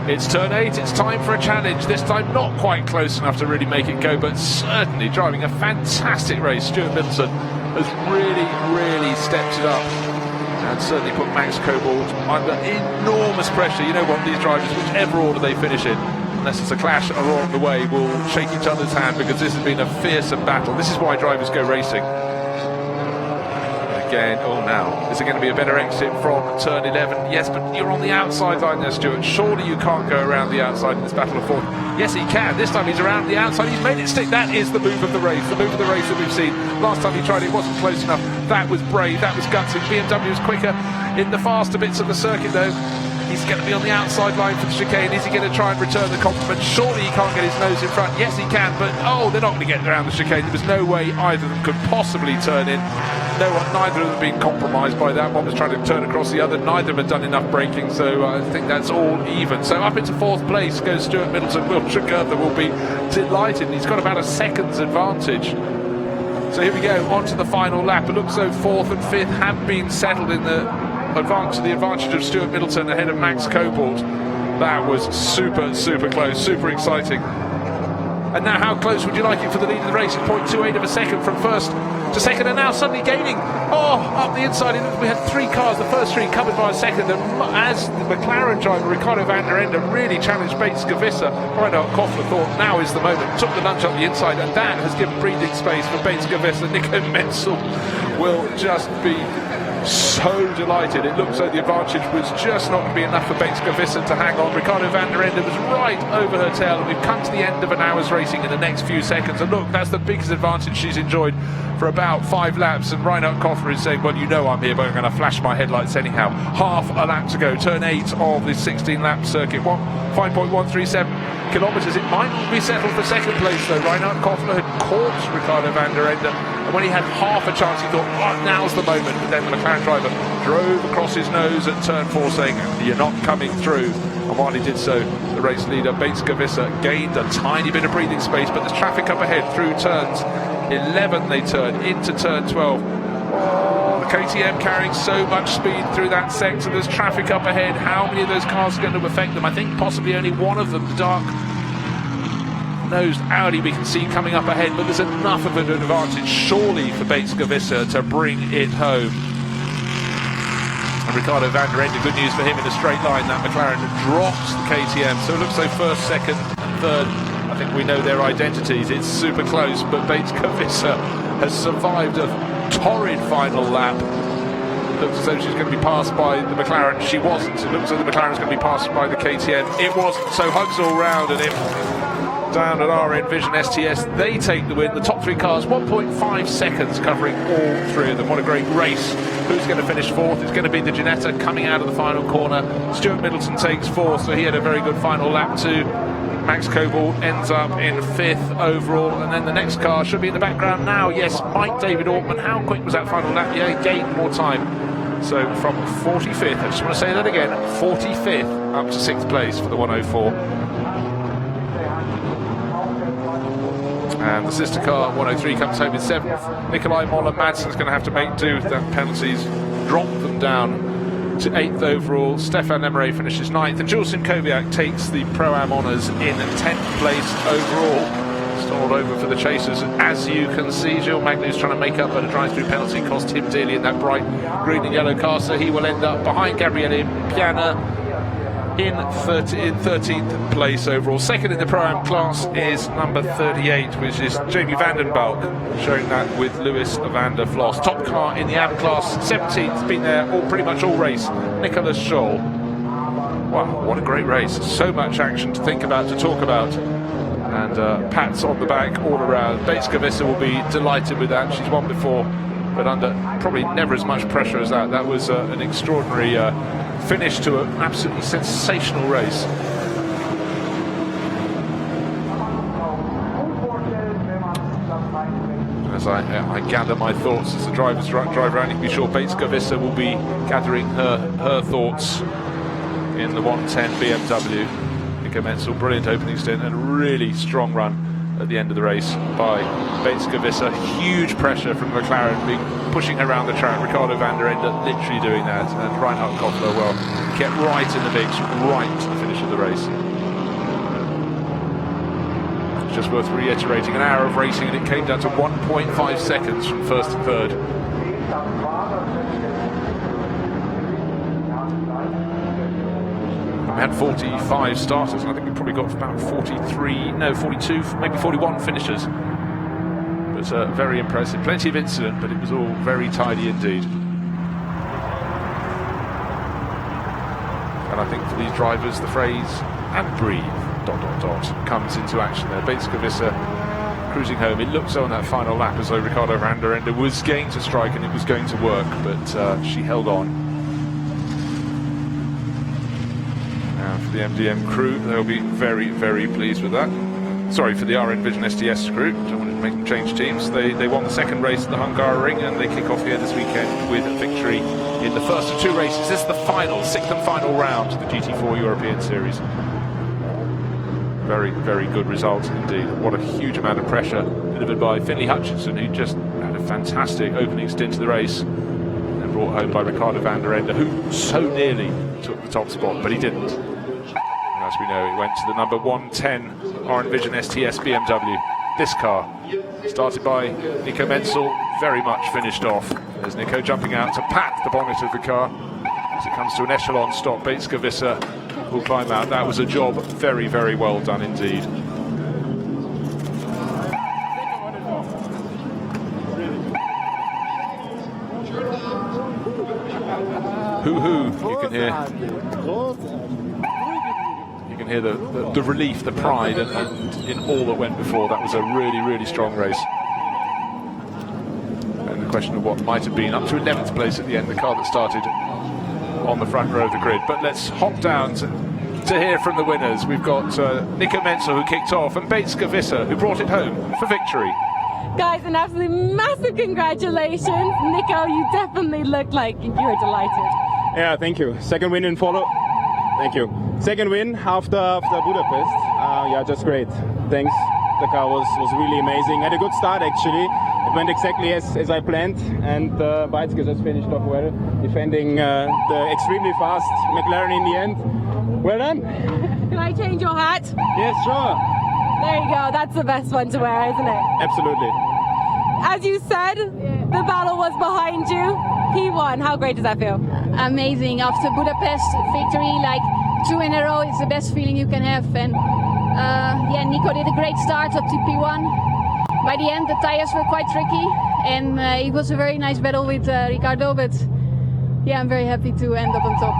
Speaker 1: It's turn 8, it's time for a challenge. This time not quite close enough to really make it go, but certainly driving a fantastic race. Stuart Middleton has really stepped it up and certainly put Max Cobalt under enormous pressure. You know what, these drivers, whichever order they finish in, unless it's a clash along the way, will shake each other's hand, because this has been a fearsome battle. This is why drivers go racing. Again, oh now, is it going to be a better exit from turn 11? Yes, but you're on the outside line there, Stuart. Surely you can't go around the outside in this battle of 4th. Yes, he can. This time he's around the outside. He's made it stick. That is the move of the race. The move of the race that we've seen. Last time he tried it wasn't close enough. That was brave. That was gutsy. BMW was quicker in the faster bits of the circuit, though. He's going to be on the outside line for the chicane. Is he going to try and return the compliment? Surely he can't get his nose in front. Yes, he can, but oh, they're not going to get around the chicane. There was no way either of them could possibly turn in. Neither of them being compromised by that. One was trying to turn across the other. Neither of them had done enough braking, so I think that's all even. So up into 4th place goes Stuart Middleton. Will Tregurtha will be delighted. He's got about a second's advantage. So here we go, on to the final lap. It looks as though 4th and 5th have been settled in the advantage of Stuart Middleton ahead of Max Cobalt. That was super close, super exciting. And now how close would you like it for the lead of the race? It's 0.28 of a second from 1st to 2nd, and now suddenly gaining up the inside. We had 3 cars, the first 3 covered by a 2nd, and as the McLaren driver Ricardo van der Ende really challenged Bates-Kavissa, Reinhard Koffler thought now is the moment, took the lunge up the inside, and that has given breathing space for Bates-Kavissa. Nico Menzel will just be so delighted. It looks like the advantage was just not going to be enough for Bates-Kavissa to hang on. Ricardo van der Ende was right over her tail, and we've come to the end of an hour's racing in the next few seconds, and look, that's the biggest advantage she's enjoyed for about 5 laps, and Reinhard Koffler is saying, well, you know I'm here, but I'm going to flash my headlights anyhow. Half a lap to go, turn 8 of this 16-lap circuit. 5.137 kilometres. It might not be settled for 2nd place, though. Reinhard Koffler had caught Ricardo van der Ende, and when he had half a chance, he thought, oh, now's the moment. But then the McLaren driver drove across his nose at turn 4, saying, you're not coming through. And while he did so, the race leader, Bates-Kavissa, gained a tiny bit of breathing space, but there's traffic up ahead through turns 11 they turn into turn 12. Oh, the KTM carrying so much speed through that sector. There's traffic up ahead. How many of those cars are going to affect them? I think possibly only one of them, the dark-nosed Audi we can see coming up ahead, but there's enough of an advantage, surely, for Bates-Govissa to bring it home. And Ricardo van der Ende, good news for him in a straight line. That McLaren drops the KTM, so it looks like first, second, and third. I think we know their identities. It's super close, but Bates-Govissa has survived a torrid final lap. It looks as though she's going to be passed by the McLaren. She wasn't. It looks as though the McLaren's going to be passed by the KTM. It wasn't. So hugs all round, and down at RN Vision STS, they take the win. The top three cars, 1.5 seconds covering all three of them. What a great race. Who's going to finish fourth? It's going to be the Ginetta coming out of the final corner. Stuart Middleton takes fourth, so he had a very good final lap too. Max Coble ends up in fifth overall, and then the next car should be in the background now. Yes, Mike David Ortman. How quick was that final lap? Yeah, he gained more time. So from 45th, I just want to say that again, 45th up to 6th place for the 104. And the sister car, 103, comes home in 7th. Nikolai Moller-Madsen's going to have to make do with that penalties, drop them down to 8th overall. Stefan Lemire finishes 9th, and Jules Simkowiak takes the Pro-Am honours in 10th place overall. Stalled over for the chasers, as you can see. Gilles Magnus trying to make up, but a drive-through penalty cost him dearly in that bright green and yellow car, so he will end up behind Gabriele Piana in 13th place overall. Second in the Pro-Am class is number 38, which is Jamie Vandenbalk, showing that with Lewis van der Vlos. Top car in the AM class, 17th, been there pretty much all race, Nicholas Scholl. Wow, what a great race. So much action to think about, to talk about. And pats on the back all around. Bates-Govissa will be delighted with that. She's won before, but under probably never as much pressure as that. That was an extraordinary finish to an absolutely sensational race. As I gather my thoughts as the drivers drive around, you can be sure Bates-Govissa will be gathering her thoughts in the 110 BMW. Nico Menzel, brilliant opening stint and a really strong run at the end of the race by Bates-Govissa. Huge pressure from McLaren pushing her around the track. Ricardo van der Ende literally doing that, and Reinhard Koffler, well, kept right in the mix, right to the finish of the race. It's just worth reiterating, an hour of racing, and it came down to 1.5 seconds from first to third. We had 45 starters, and I think we probably got about 42, maybe 41 finishers. But very impressive. Plenty of incident, but it was all very tidy indeed. And I think for these drivers, the phrase "and breathe" ... comes into action there. Bates-Govissa cruising home. It looked so on that final lap as though Ricardo van der Ende was going to strike and it was going to work, but she held on. For the MDM crew, they'll be very, very pleased with that. Sorry, for the RN Vision STS crew, don't want to make them change teams. They won the second race at the Hungaroring, and they kick off here this weekend with a victory in the first of two races. This is the final, sixth and final round of the GT4 European Series. Very, very good result indeed. What a huge amount of pressure delivered by Finley Hutchinson, who just had a fantastic opening stint to the race, and brought home by Ricardo van der Ende, who so nearly took the top spot, but he didn't. As we know, it went to the number 110 RN Vision STS BMW. This car, started by Nico Menzel, very much finished off. There's Nico jumping out to pat the bonnet of the car. As it comes to an echelon stop, Bates-Govissa will climb out. That was a job very, very well done indeed. Hoo-hoo, you can hear. Hear the relief, the pride, and in all that went before. That was a really, really strong race. And the question of what might have been up to 11th place at the end, the car that started on the front row of the grid. But let's hop down to hear from the winners. We've got Nico Menzel, who kicked off, and Bates-Govissa, who brought it home for victory.
Speaker 2: Guys, an absolutely massive congratulations. Nico, you definitely looked like you were delighted.
Speaker 8: Yeah, thank you. Second win in follow. Thank you. Second win after Budapest. Yeah, just great. Thanks. The car was really amazing. Had a good start actually. It went exactly as I planned, and Weizke just finished off well, defending the extremely fast McLaren in the end. Well done.
Speaker 2: Can I change your hat?
Speaker 8: Yes, sure.
Speaker 2: There you go. That's the best one to wear, isn't it?
Speaker 8: Absolutely.
Speaker 2: As you said, the battle was behind you. P1, how great does that feel?
Speaker 6: Amazing. After Budapest victory, like 2 in a row, it's the best feeling you can have. And yeah, Nico did a great start up to P1. By the end, the tires were quite tricky, and it was a very nice battle with Ricardo. But yeah, I'm very happy to end up on top.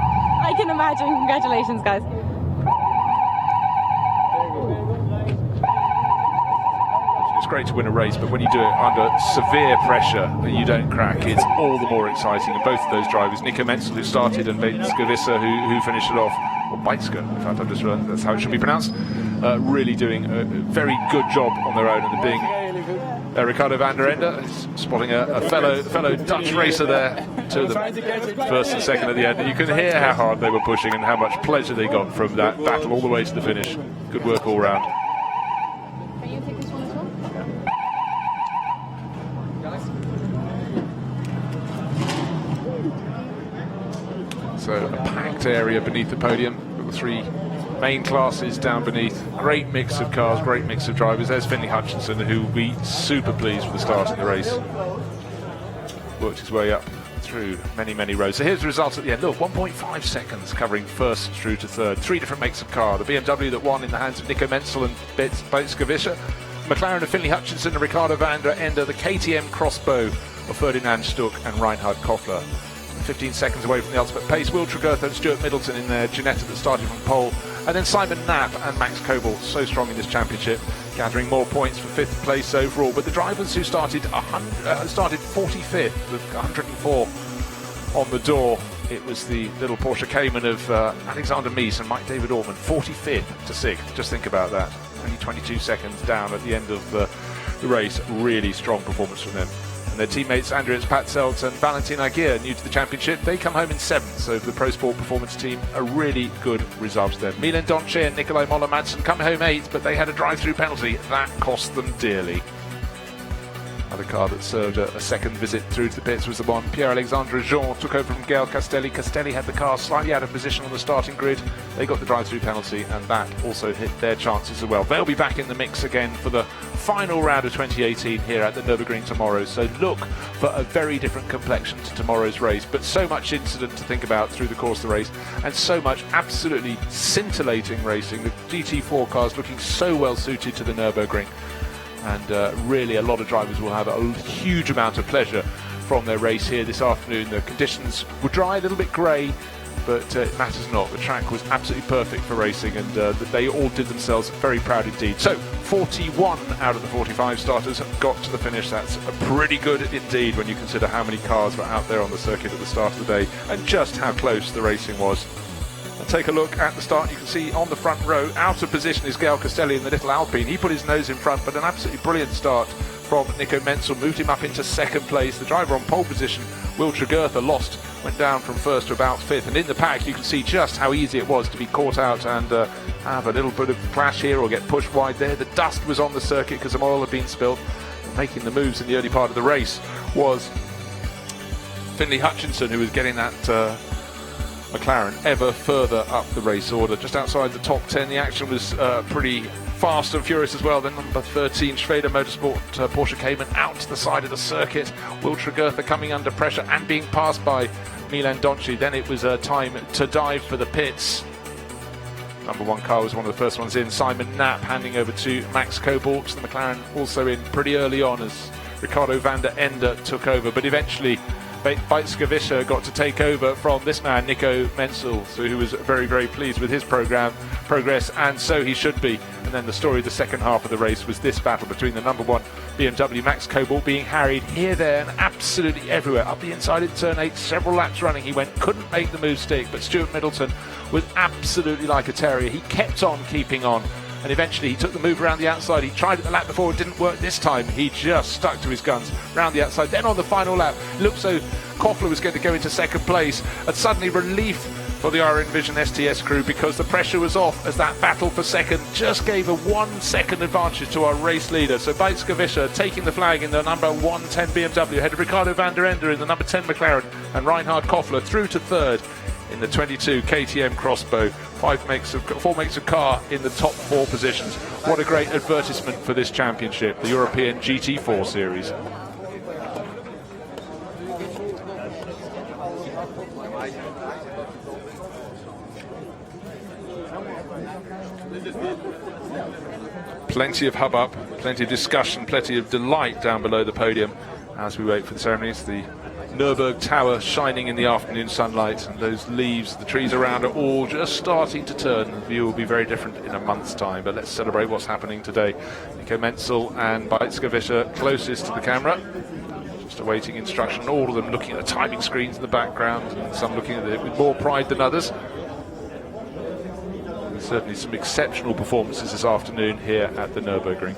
Speaker 2: I can imagine. Congratulations, guys.
Speaker 1: It's great to win a race, but when you do it under severe pressure and you don't crack, it's all the more exciting. And both of those drivers, Nico Menzel, who started, and Weizke who finished it off, or Weizke, in fact, I've just realized that's how it should be pronounced, really doing a very good job on their own. And being Ricardo van der Ende, spotting a fellow Dutch racer there, two of them, first and second at the end. And you can hear how hard they were pushing and how much pleasure they got from that battle all the way to the finish. Good work all round.
Speaker 6: Can you take this one as well?
Speaker 1: So a packed area beneath the podium, the 3 main classes down beneath. Great mix of cars, great mix of drivers. There's Finley Hutchinson, who will be super pleased with the start in the race. Worked his way up through many rows. So here's the result at the end. Look, 1.5 seconds covering first through to third. 3 different makes of car. The BMW that won in the hands of Nico Menzel and Weizke, McLaren of Finley Hutchinson and Ricardo van der Ende, the KTM crossbow of Ferdinand Stuck and Reinhard Koffler. 15 seconds away from the ultimate pace, Will Tregurtha and Stuart Middleton in their Ginetta that started from pole, and then Simon Knapp and Max Kobel, so strong in this championship, gathering more points for 5th place overall. But the drivers who started 45th with 104 on the door, it was the little Porsche Cayman of Alexander Mees and Mike David Orman, 45th to 6th. Just think about that. Only 22 seconds down at the end of the race. Really strong performance from them. Their teammates Andreas Patzelt and Valentin Aguirre, new to the championship, they come home in 7th. So for the Pro Sport Performance team, a really good result there. Milan Donche and Nikolai Moller-Madsen come home 8th, but they had a drive-through penalty. That cost them dearly. Another car that served a second visit through to the pits was the one Pierre-Alexandre Jean took over from Gael Castelli. Castelli had the car slightly out of position on the starting grid. They got the drive-through penalty, and that also hit their chances as well. They'll be back in the mix again for the final round of 2018 here at the Nurburgring tomorrow. So look for a very different complexion to tomorrow's race, but so much incident to think about through the course of the race, and so much absolutely scintillating racing. The GT4 cars looking so well suited to the Nurburgring. And really a lot of drivers will have a huge amount of pleasure from their race here this afternoon. The conditions were dry, a little bit grey, but it matters not. The track was absolutely perfect for racing, and they all did themselves very proud indeed. So 41 out of the 45 starters got to the finish. That's pretty good indeed when you consider how many cars were out there on the circuit at the start of the day and just how close the racing was. Take a look at the start. You can see on the front row, out of position is Gael Castelli in the little Alpine. He put his nose in front, but an absolutely brilliant start from Nico Menzel, moved him up into 2nd place. The driver on pole position, Will Tregurtha, went down from 1st to about 5th. And in the pack, you can see just how easy it was to be caught out and have a little bit of clash here or get pushed wide there. The dust was on the circuit because some oil had been spilled. Making the moves in the early part of the race was Finley Hutchinson, who was getting that McLaren ever further up the race order. Just outside the top 10, the action was pretty fast and furious as well. Then number 13, Schrader Motorsport Porsche Cayman out to the side of the circuit. Will Tregurtha coming under pressure and being passed by Milan Donchi. Then it was time to dive for the pits. Number 1 car was one of the first ones in. Simon Knapp handing over to Max Kobel. The McLaren also in pretty early on as Ricardo van der Ende took over, but eventually Weizke got to take over from this man, Nico Menzel, who was very pleased with his progress, and so he should be. And then the story of the second half of the race was this battle between the number 1 BMW, Max Kobel, being harried here, there, and absolutely everywhere. Up the inside in turn 8, several laps running. He couldn't make the move stick, but Stuart Middleton was absolutely like a terrier. He kept on keeping on. And eventually he took the move around the outside. He tried it the lap before, it didn't work this time. He just stuck to his guns round the outside. Then on the final lap, it looked so Koffler was going to go into 2nd place, and suddenly relief for the RN Vision STS crew, because the pressure was off as that battle for second just gave a 1 second advantage to our race leader. So Weizsäcker taking the flag in the number 110 BMW ahead of Ricardo van der Ende in the number 10 McLaren, and Reinhard Koffler through to third in the 22 KTM Crossbow. 4 makes of car in the top 4 positions. What a great advertisement for this championship, the European GT4 series. Plenty of hubbub, plenty of discussion, plenty of delight down below the podium as we wait for the ceremonies. The Nurburgring Tower shining in the afternoon sunlight, and those leaves, the trees around are all just starting to turn. The view will be very different in a month's time, but let's celebrate what's happening today. Nico Menzel and Weizsäcker closest to the camera, just awaiting instruction, all of them looking at the timing screens in the background, and some looking at it with more pride than others. Certainly some exceptional performances this afternoon here at the Nurburgring.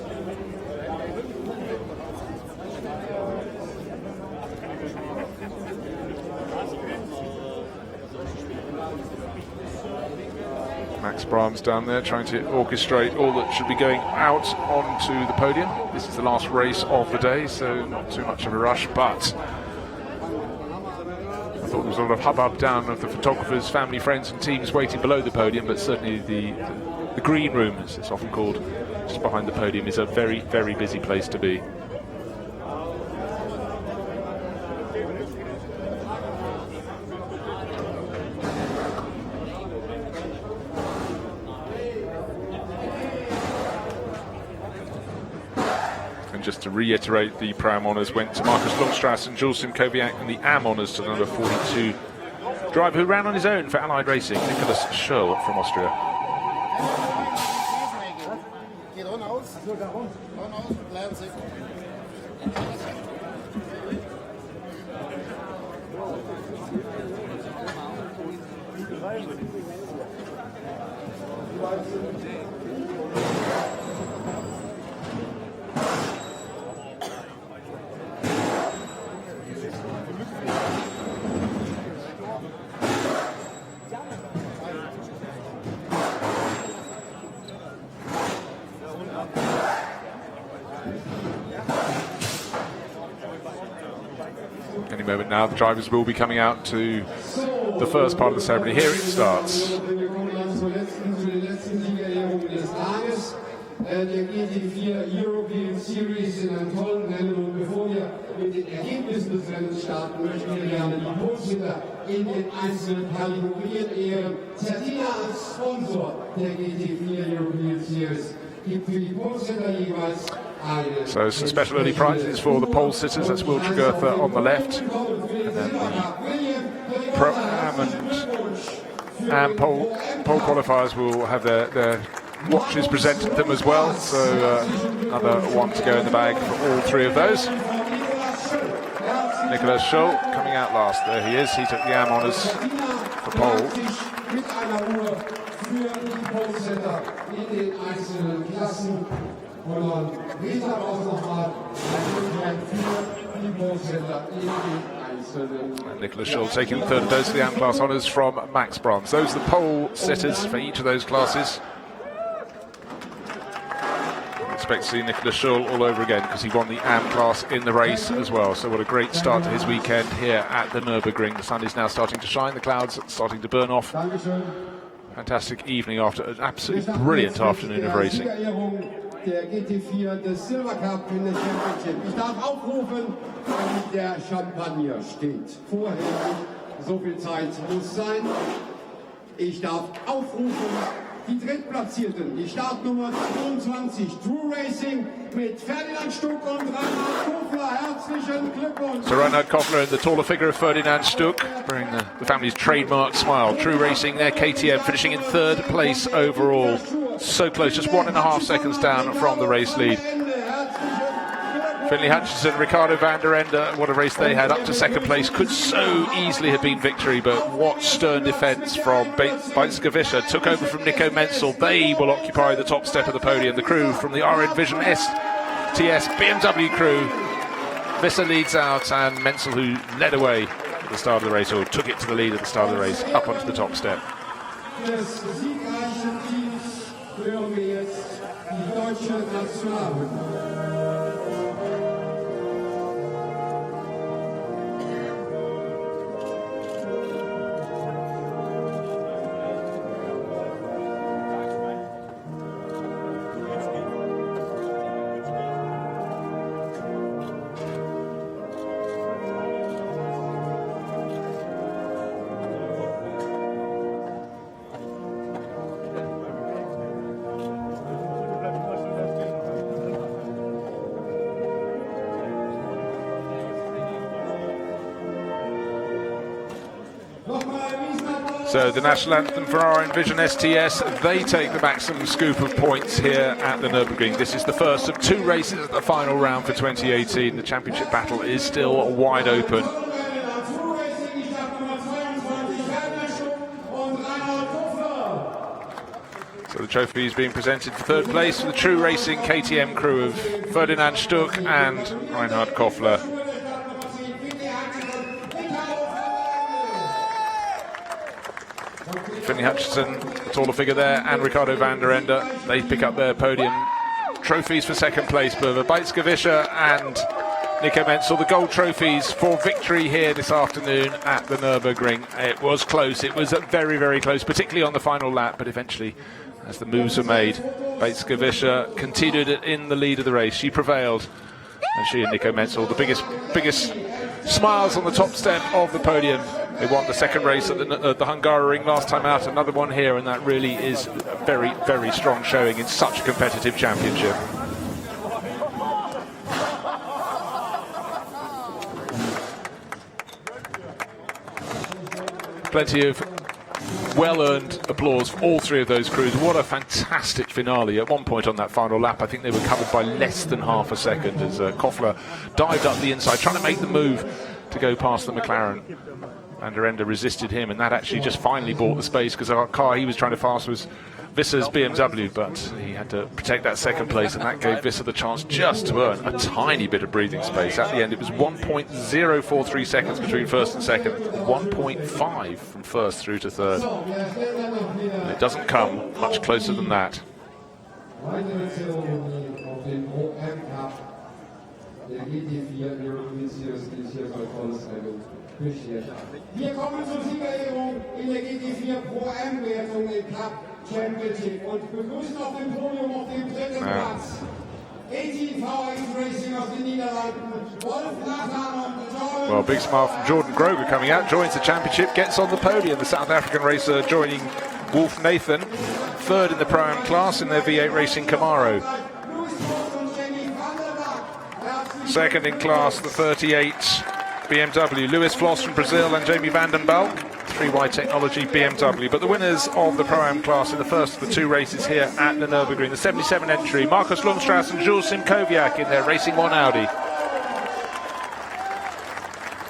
Speaker 1: Max Brahms down there trying to orchestrate all that should be going out onto the podium. This is the last race of the day, so not too much of a rush, but I thought there was a lot of hubbub down of the photographers, family, friends and teams waiting below the podium, but certainly the green room, as it's often called, just behind the podium, is a very, very busy place to be. Just to reiterate, the Pro-Am honours went to Markus Lundstrass and Jules Simkowiak, and the AM honours to the number 42 driver who ran on his own for Allied Racing, Nicholas Schurl from Austria. Any moment now, the drivers will be coming out to the first part of the ceremony. Here it starts.
Speaker 9: Der GT4 European Series in einem tollen Rennen, und bevor wir mit den Ergebnissen des Rennens starten, möchten wir gerne die Pole-Sitter in den einzelnen Kategorien ehren. Certina als Sponsor der GT4 European Series gibt für die Pole-Sitter jeweils eine.
Speaker 1: So some special early prizes for the pole sitters. That's Will Tregurtha on the left, and then the Pro-Am and pole qualifiers will have their watches presented to them as well, so another one to go in the bag for all 3 of those. Nicholas Schurl coming out last. There he is. He took the AM honours for pole. And Nicholas Schurl taking the third of those for the AM class honours from Max Brahms. Those are the pole sitters for each of those classes. Expect to see Nicholas Schurl all over again, because he won the AM class in the race as well. So what a great start to his weekend here at the Nurburgring. The sun is now starting to shine, the clouds are starting to burn off. Fantastic evening after an absolutely brilliant afternoon of racing.
Speaker 9: Der GT4 des Silver Cup in the Championship. Ich darf aufrufen, damit der Champagner steht. Vorher, so viel Zeit muss sein. Ich darf aufrufen, die Drittplatzierten, die Startnummer 22, True Racing mit Ferdinand Stuck und Reinhard Koffler. Herzlichen Glückwunsch.
Speaker 1: So Reinhard Koffler and the taller figure of Ferdinand Stuck, wearing the family's trademark smile. True Racing, their KTM, finishing in 3rd place overall. So close, just 1.5 seconds down from the race lead. Finley Hutchinson, Ricardo van der Ende, what a race they had up to 2nd place. Could so easily have been victory, but what stern defence from Weizsäcker. Took over from Nico Menzel. They will occupy the top step of the podium. The crew from the RN Vision STS BMW crew. Visser leads out, and Menzel, who led away at the start of the race, or took it to the lead at the start of the race, up onto the top step.
Speaker 9: Des siegreichen Teams hören wir jetzt die deutsche Nationalhymne.
Speaker 1: So the national anthem for our Envision STS, they take the maximum scoop of points here at the Nurburgring. This is the first of 2 races at the final round for 2018. The championship battle is still wide open. So the trophy is being presented for 3rd place for the True Racing KTM crew of Ferdinand Stuck and Reinhard Koffler. Finley Hutchinson, the taller figure there, and Ricardo van der Ende. They pick up their podium trophies for 2nd place. But Beitske-Vischer and Nico Menzel, the gold trophies for victory here this afternoon at the Nurburgring. It was close. It was very, very close, particularly on the final lap. But eventually, as the moves were made, Beitske-Vischer continued in the lead of the race. She prevailed, and she and Nico Menzel, the biggest smiles on the top step of the podium. They won the 2nd race at the Hungaroring last time out, another one here, and that really is a very, very strong showing in such a competitive championship. Plenty of well-earned applause for all 3 of those crews. What a fantastic finale. At one point on that final lap, I think they were covered by less than half a second as Koffler dived up the inside, trying to make the move to go past the McLaren. Van der Ende resisted him, and that actually just finally bought the space, because our car he was trying to pass was Visser's BMW, but he had to protect that 2nd place, and that gave Visser the chance just to earn a tiny bit of breathing space. At the end, it was 1.043 seconds between 1st and 2nd, 1.5 from 1st through to 3rd. And it doesn't come much closer than that.
Speaker 9: Der GT4 European Series dieses Jahr bei Vorderseite beschert. Wir kommen zur Siegerehrung in der GT4 Pro M-Wertung im Cup Championship und begrüßen auf dem Podium auf dem 3. Platz GT4 Racing aus den Niederlanden, Wolf Nathan und
Speaker 1: Well, big smile from Jordan Groger coming out, joins the championship, gets on the podium. The South African racer joining Wolf Nathan, 3rd in the Pro-Am class in their V8 Racing Camaro. 2nd in class, the 38 BMW, Lewis Floss from Brazil and Jamie Vanden Balk, 3Y Technology BMW. But the winners of the Pro-Am class in the first of the 2 races here at the Nürburgring, the 77 entry, Markus Lundstrass and Jules Simkowiak in their Racing 1 Audi.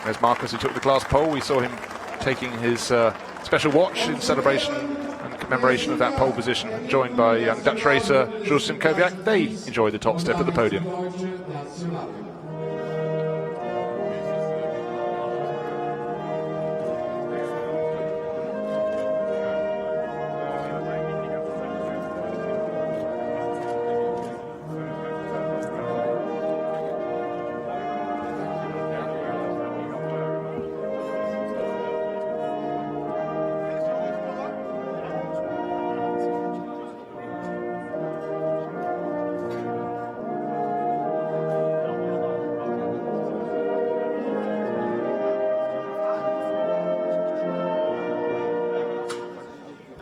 Speaker 1: There's Markus, who took the class pole. We saw him taking his special watch in celebration and commemoration of that pole position, joined by young Dutch racer Jules Simkowiak. They enjoy the top step of the podium.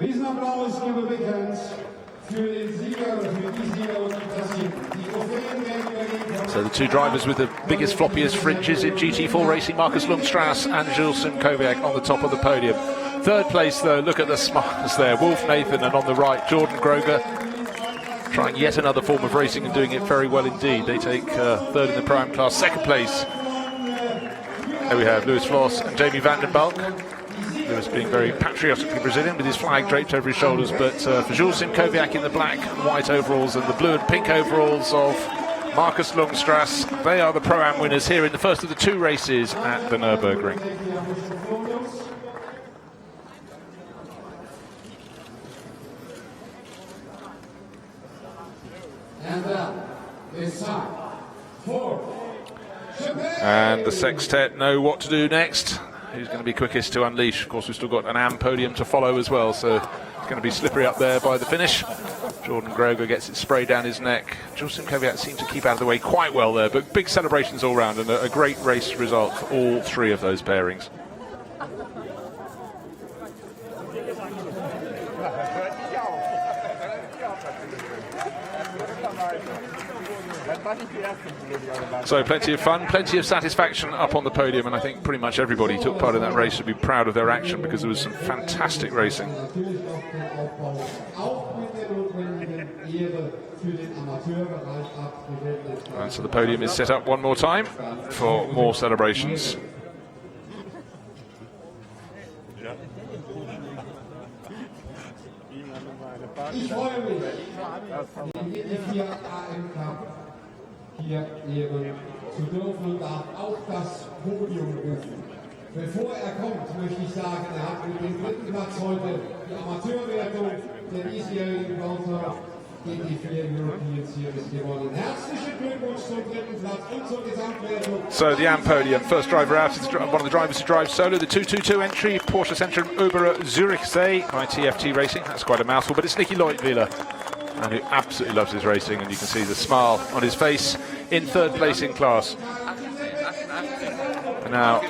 Speaker 9: Riesenapplaus, liebe Bekannt, für den Sieger, für die Sieger und die Platzierten. Die Trophäen werden übergeben.
Speaker 1: So the 2 drivers with the biggest, floppiest fringes in GT4 Racing, Markus Lundstrass and Jules Simkowiak on the top of the podium. 3rd place, though, look at the smiles there. Wolf Nathan, and on the right, Jordan Groger, trying yet another form of racing and doing it very well indeed. They take 3rd in the Pro-Am class. 2nd place, there we have Lewis Floss and Jamie Vanden Balk. Lewis being very patriotically Brazilian with his flag draped over his shoulders, but for Jules Simkowiak in the black and white overalls and the blue and pink overalls of Marcus Longstrass. They are the Pro-Am winners here in the first of the 2 races at the Nurburgring. And the sextet know what to do next. Who's going to be quickest to unleash? Of course, we've still got an AM podium to follow as well, so it's going to be slippery up there by the finish. Jordan Groger gets it sprayed down his neck. Julsim Kvyat seemed to keep out of the way quite well there, but big celebrations all round and a great race result for all 3 of those pairings. So plenty of fun, plenty of satisfaction up on the podium, and I think pretty much everybody who took part in that race should be proud of their action because there was some fantastic racing. And so the podium is set up one more time for more celebrations.
Speaker 9: Ich freue mich, den GT4 AM Cup hier ehren zu dürfen und darf auch das Podium rufen. Bevor kommt, möchte ich sagen, hat mit dem 3. Platz heute die Amateurwertung der diesjährigen Worter GT4 European Series gewonnen. Herzlichen Glückwunsch zum 3. Platz und zur Gesamtwertung.
Speaker 1: So the AM podium, first driver out is one of the drivers who drives solo, the 222 entry, Porsche Centrum Uber Zürichsee by TFT Racing. That's quite a mouthful, but it's Nicky Leutwiler, and who absolutely loves his racing, and you can see the smile on his face in 3rd place in class. And now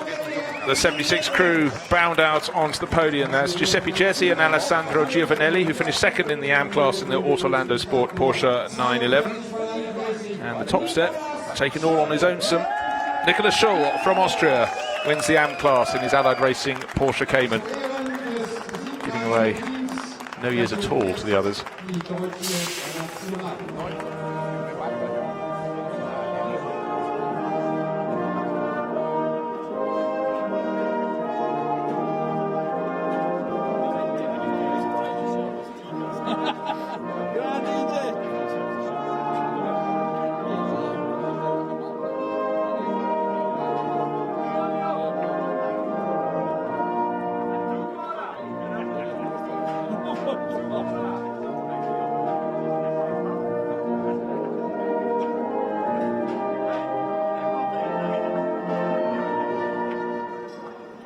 Speaker 1: the 76 crew bound out onto the podium. That's Giuseppe Jesi and Alessandro Giovanelli, who finished 2nd in the AM class in the Autolando Sport Porsche 911. And the top step, taking all on his own some, Nicolas Scholl from Austria wins the AM class in his Allied Racing Porsche Cayman, giving away no years at all to the others.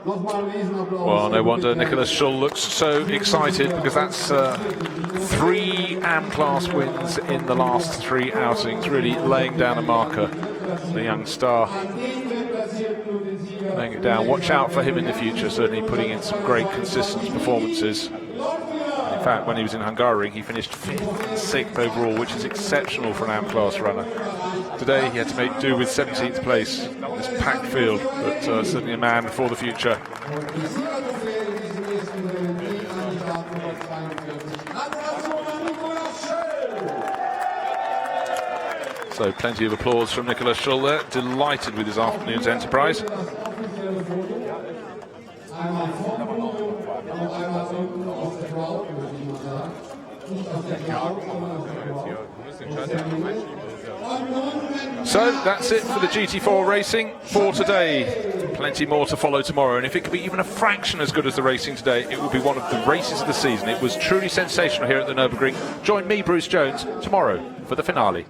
Speaker 1: Well, no wonder Nicolas Scholl looks so excited, because that's 3 AM class wins in the last 3 outings, really laying down a marker. The young star laying it down. Watch out for him in the future, certainly putting in some great consistent performances. In fact, when he was in Hungaroring, he finished 5th and 6th overall, which is exceptional for an AM class runner. Today he had to make do with 17th place in this packed field, but certainly a man for the future. So plenty of applause from Nicolas Scholl there, delighted with his afternoon's enterprise. So that's it for the GT4 racing for today. Plenty more to follow tomorrow, and if it could be even a fraction as good as the racing today, it will be one of the races of the season. It was truly sensational here at the Nurburgring. Join me, Bruce Jones, tomorrow for the finale.